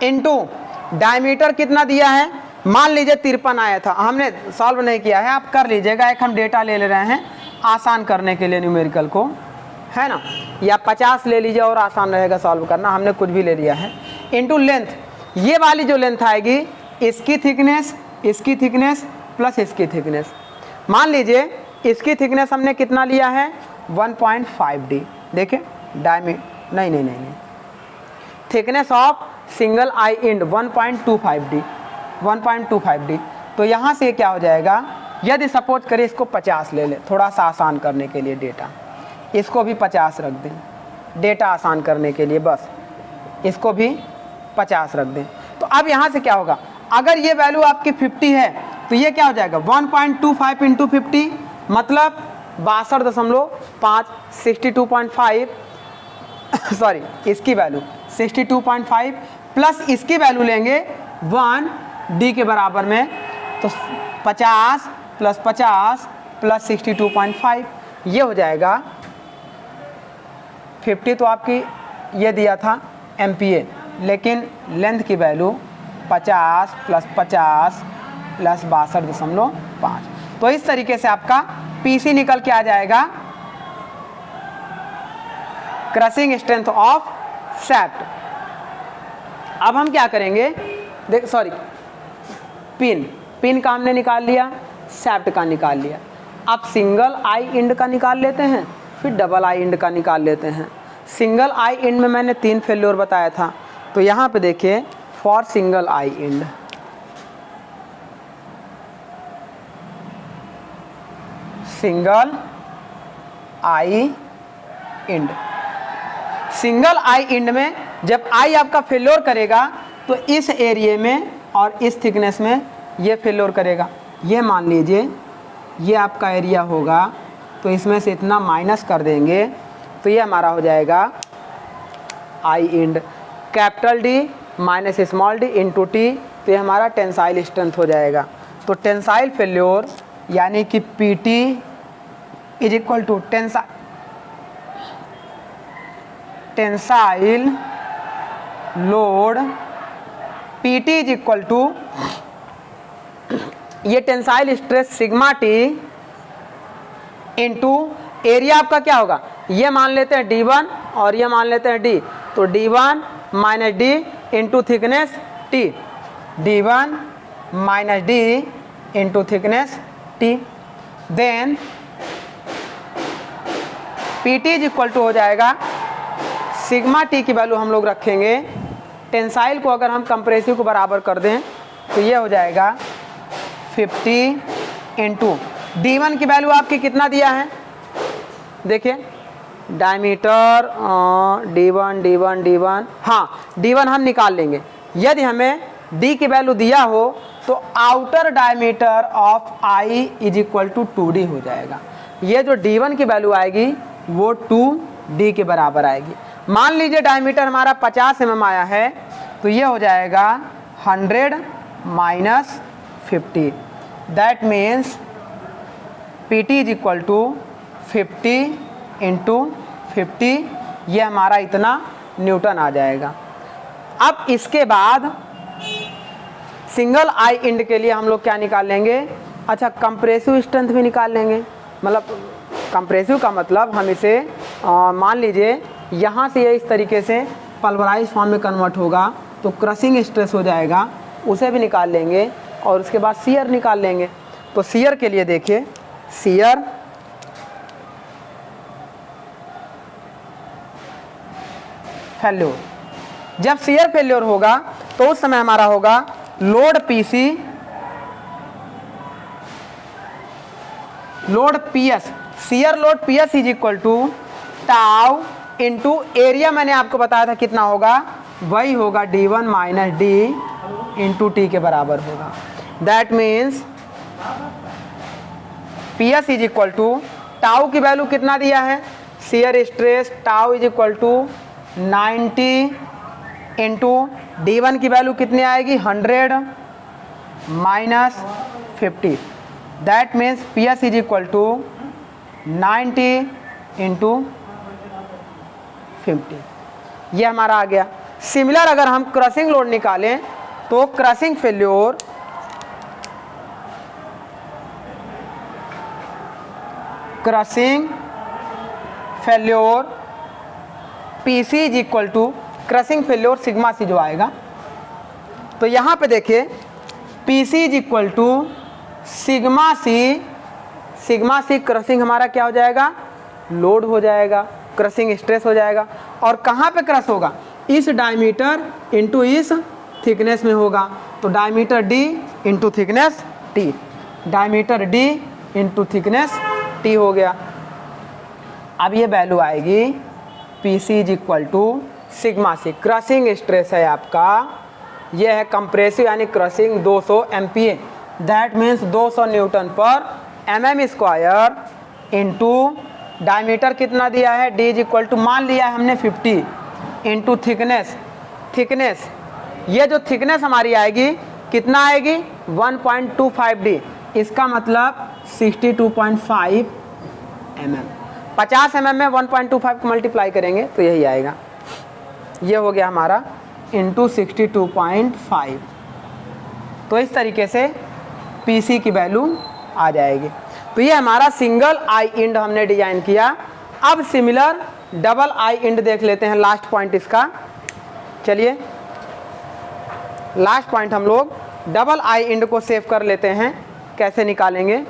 इनटू डायमीटर कितना दिया है, मान लीजिए 53 आया था, हमने सॉल्व नहीं किया है, आप कर लीजिएगा। एक हम डेटा ले रहे हैं आसान करने के लिए न्यूमेरिकल को, है ना, या 50 ले लीजिए और आसान रहेगा सॉल्व करना, हमने कुछ भी ले लिया है। इनटू लेंथ, ये वाली जो लेंथ आएगी इसकी थिकनेस प्लस इसकी थिकनेस। मान लीजिए इसकी थिकनेस हमने कितना लिया है 1.5D, देखिए डायमीटर नहीं, thickness of single eye end 1.25D। तो यहाँ से क्या हो जाएगा, यदि सपोज करें इसको 50 ले ले, थोड़ा सा आसान करने के लिए डेटा, इसको भी 50 रख दें, डेटा आसान करने के लिए बस इसको भी 50 रख दें। तो अब यहाँ से क्या होगा, अगर ये वैल्यू आपकी 50 है तो ये क्या हो जाएगा 1.25 इंटू 50 मतलब 62.5, 62.5 सॉरी इसकी वैल्यू 62.5 प्लस इसकी वैल्यू लेंगे 1D के बराबर में, तो 50 प्लस 50 प्लस 62.5 ये हो जाएगा 50। तो आपकी ये दिया था MPa, लेकिन लेंथ की वैल्यू 50 प्लस 50 प्लस 62.5। तो इस तरीके से आपका PC निकल के आ जाएगा क्रशिंग स्ट्रेंथ ऑफ शैफ्ट। अब हम क्या करेंगे, देख सॉरी पिन का हमने निकाल लिया, शैफ्ट का निकाल लिया। अब सिंगल आई इंड का निकाल लेते हैं, फिर डबल आई इंड का निकाल लेते हैं। सिंगल आई इंड में मैंने 3 फेल्योर बताया था, तो यहाँ पे देखिए for single eye end, single eye end, single eye end में जब आई आपका फेल्योर करेगा तो इस एरिया में और इस थिकनेस में ये फेल्योर करेगा। ये मान लीजिए ये आपका एरिया होगा, तो इसमें से इतना माइनस कर देंगे तो ये हमारा हो जाएगा eye end, capital D minus small d into T, तो ये हमारा टेंसाइल स्ट्रेंथ हो जाएगा। तो टेंसाइल फेल्योर यानी कि PT is equal to tensile load, PT is equal to ये tensile stress sigma T into area आपका क्या होगा, ये मान लेते हैं D1 और ये मान लेते हैं D, तो D1 minus D into thickness T, D1 minus D into thickness T। Then PT is equal to हो जाएगा सिग्मा टी की वैल्यू हम लोग रखेंगे, टेंसाइल को अगर हम कंप्रेसिव को बराबर कर दें तो ये हो जाएगा 50 इंटू D1 की वैल्यू आपकी कितना दिया है, देखिए डायमीटर D1, हाँ D1 हम निकाल लेंगे। यदि हमें D की वैल्यू दिया हो तो outer diameter of I is equal to 2D हो जाएगा। ये जो D1 की वैल्यू आएगी वो 2D के बराबर आएगी। मान लीजिए डायमीटर हमारा 50 mm आया है तो ये हो जाएगा 100 minus 50, that means PT is equal to 50 into 50, ये हमारा इतना न्यूटन आ जाएगा। अब इसके बाद सिंगल आई इंड के लिए हम लोग क्या निकाल लेंगे, अच्छा कंप्रेसिव स्ट्रेंथ भी निकाल लेंगे। मतलब कंप्रेसिव का मतलब हम इसे मान लीजिए यहाँ से ये इस तरीके से पल्वराइज फॉर्म में कन्वर्ट होगा तो क्रशिंग स्ट्रेस हो जाएगा, उसे भी निकाल लेंगे और उसके बाद शियर निकाल लेंगे। तो शियर के लिए देखिए, शियर फेल्योर, जब शियर फेल्योर होगा तो उस समय हमारा होगा load PC, load PS, shear load PS is equal to tau into area, मैंने आपको बताया था कितना होगा, वही होगा D1 minus D into T के बराबर होगा। That means PS is equal to tau की वैल्यू कितना दिया है, shear stress tau is equal to 90 into D1 की वैल्यू कितनी आएगी 100 minus 50, that means PS is equal to 90 into 50, ये हमारा आ गया। सिमिलर अगर हम क्रशिंग लोड निकालें तो crushing failure PC is equal to crushing failure sigma C जो आएगा, तो यहाँ पे देखिए PC is equal to sigma C crushing हमारा क्या हो जाएगा, लोड हो जाएगा, क्रशिंग स्ट्रेस हो जाएगा। और कहाँ पे क्रश होगा, इस डायमीटर इंटू इस थिकनेस में होगा, तो diameter D into thickness T, diameter D into thickness T हो गया। अब ये वैल्यू आएगी PC is equal to sigma C, crushing stress है आपका, ये है कंप्रेसिव यानी crushing 200 MPa, that means 200 newton पर mm स्क्वायर इंटू डायमीटर कितना दिया है D इज इक्वल टू मान लिया है हमने 50 इंटू थिकनेस, ये जो थिकनेस हमारी आएगी कितना आएगी 1.25D, इसका मतलब 62.5 mm, 50 mm में 1.25 को मल्टीप्लाई करेंगे तो यही आएगा, ये हो गया हमारा इंटू 62.5। तो इस तरीके से PC की वैल्यू आ जाएगी। तो ये हमारा सिंगल आई इंड हमने डिजाइन किया। अब सिमिलर डबल आई इंड देख लेते हैं, लास्ट पॉइंट इसका। चलिए लास्ट पॉइंट हम लोग डबल आई इंड को सेव कर लेते हैं, कैसे निकालेंगे।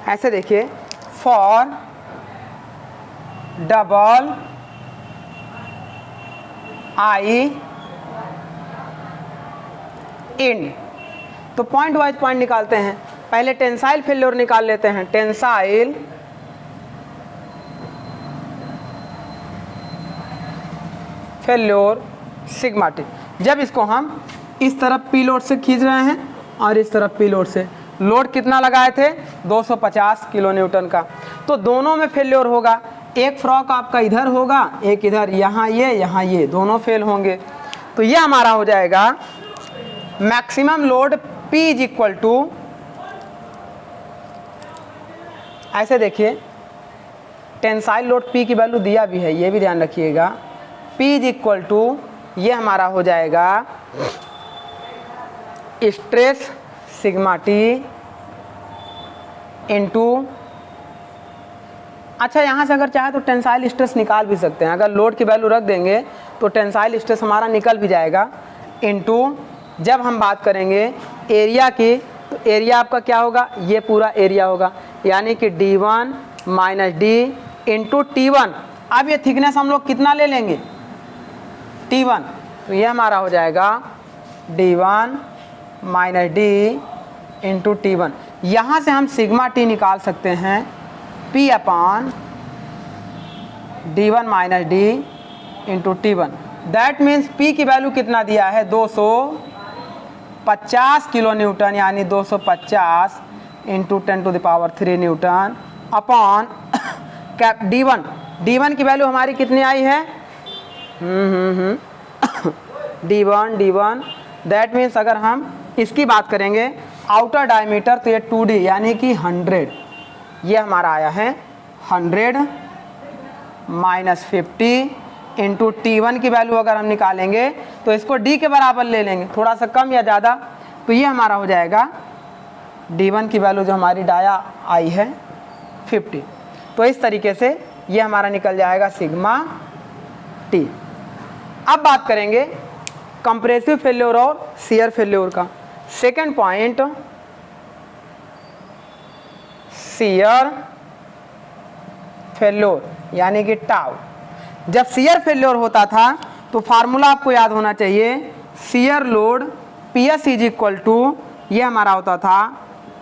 ऐसे देखिए, फॉर डबल आई इंड, तो पॉइंट वाइज पॉइंट निकालते हैं। पहले टेंसाइल फेल्योर निकाल लेते हैं, टेंसाइल फेल्योर सिग्मा टी। जब इसको हम इस तरफ पी लोड से खींच रहे हैं और इस तरफ पी लोड से, लोड कितना लगाए थे 250 किलो न्यूटन का, तो दोनों में फेल्योर होगा। एक फ्रॉक आपका इधर होगा, एक इधर, यहाँ ये दोनों फेल होंगे। तो ये हमारा हो जाएगा maximum load P is equal to, ऐसे देखिए टेंसाइल लोड P की वैल्यू दिया भी है, ये भी ध्यान रखिएगा। P इज इक्वल टू ये हमारा हो जाएगा स्ट्रेस सिग्मा टी इंटू अच्छा, यहाँ से अगर चाहे तो टेंसाइल स्ट्रेस निकाल भी सकते हैं। अगर लोड की वैल्यू रख देंगे तो टेंसाइल स्ट्रेस हमारा निकल भी जाएगा। इनटू जब हम बात करेंगे एरिया की, तो एरिया आपका क्या होगा, ये पूरा एरिया होगा, यानी कि d1 minus D into T1। अब ये थिकनेस हम लोग कितना ले लेंगे, T1, तो ये हमारा हो जाएगा d1 minus D into T1। यहाँ से हम सिग्मा T निकाल सकते हैं P upon d1 minus D into T1। That means P की वैल्यू कितना दिया है, 250 किलो न्यूटन, यानी 250 into 10⁻³ Newton upon cap d1 की वैल्यू हमारी कितनी आई है, d1 दैट मीन्स अगर हम इसकी बात करेंगे आउटर डायमीटर, तो ये 2D यानी कि 100, ये हमारा आया है 100 माइनस 50 इंटू T1 की वैल्यू अगर हम निकालेंगे तो इसको D के बराबर ले लेंगे, थोड़ा सा कम या ज़्यादा, तो ये हमारा हो जाएगा d1 की वैल्यू जो हमारी डाया आई है 50। तो इस तरीके से ये हमारा निकल जाएगा सिग्मा T। अब बात करेंगे कंप्रेसिव फेल्योर और शियर फेल्योर का। सेकेंड पॉइंट, शियर फेल्योर यानी कि टाउ। जब शियर फेल्योर होता था तो फार्मूला आपको याद होना चाहिए, shear load PS is equal to, ये हमारा होता था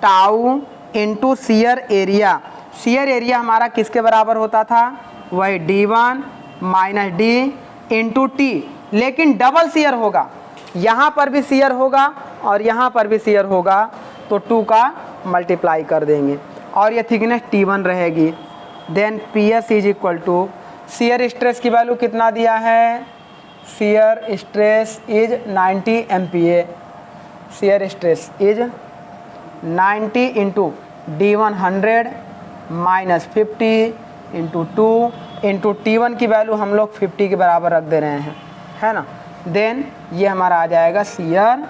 tau into shear area. Shear area हमारा किसके बराबर होता था, वही d1 minus D into T, लेकिन डबल शियर होगा, यहाँ पर भी शियर होगा और यहाँ पर भी शियर होगा, तो 2 का मल्टीप्लाई कर देंगे और ये थिकनेस T1 रहेगी। Then PS is equal to, shear stress की वैल्यू कितना दिया है, shear stress is 90 MPa, shear stress is 90 into d1 100 minus 50 into 2 into T1 की वैल्यू हम लोग 50 के बराबर रख दे रहे हैं, है ना। देन ये हमारा आ जाएगा शियर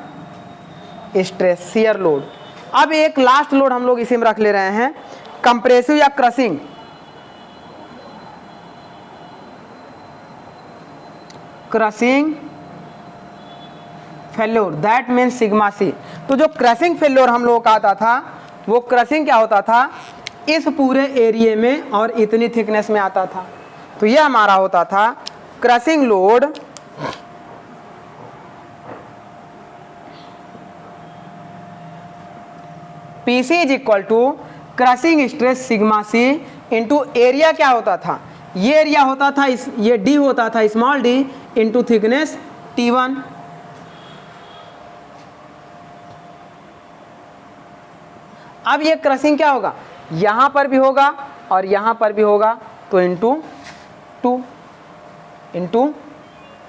स्ट्रेस, शियर लोड। अब एक लास्ट लोड हम लोग इसी में रख ले रहे हैं, कंप्रेसिव या crushing. Crushing failure that means sigma C। तो जो क्रशिंग फेल्योर हम लोगों का आता था, वो क्रशिंग क्या होता था, इस पूरे एरिया में और इतनी थिकनेस में आता था। तो ये हमारा होता था crushing load PC is equal to crushing stress sigma C into area क्या होता था, ये एरिया होता था, ये D होता था small d into thickness T1। अब ये क्रशिंग क्या होगा, यहाँ पर भी होगा और यहाँ पर भी होगा, तो into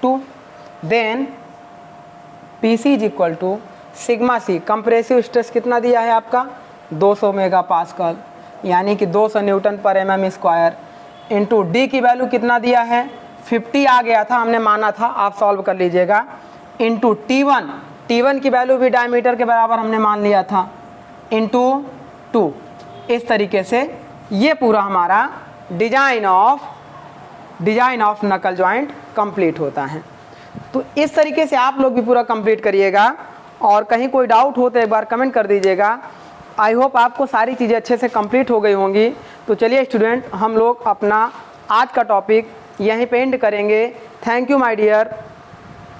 2 then PC is equal to sigma C। Compressive stress कितना दिया है आपका, 200 मेगापास्कल यानी कि 200 न्यूटन पर mm स्क्वायर, इंटू D की वैल्यू कितना दिया है, 50 आ गया था, हमने माना था, आप सॉल्व कर लीजिएगा, इंटू T1 की वैल्यू भी डायमीटर के बराबर हमने मान लिया था, इंटू 2। इस तरीके से ये पूरा हमारा डिजाइन ऑफ नकल जॉइंट कंप्लीट होता है। तो इस तरीके से आप लोग भी पूरा कंप्लीट करिएगा, और कहीं कोई डाउट हो तो एक बार कमेंट कर दीजिएगा। आई होप आपको सारी चीज़ें अच्छे से कंप्लीट हो गई होंगी। तो चलिए स्टूडेंट, हम लोग अपना आज का टॉपिक यहीं पे एंड करेंगे। Thank you my dear.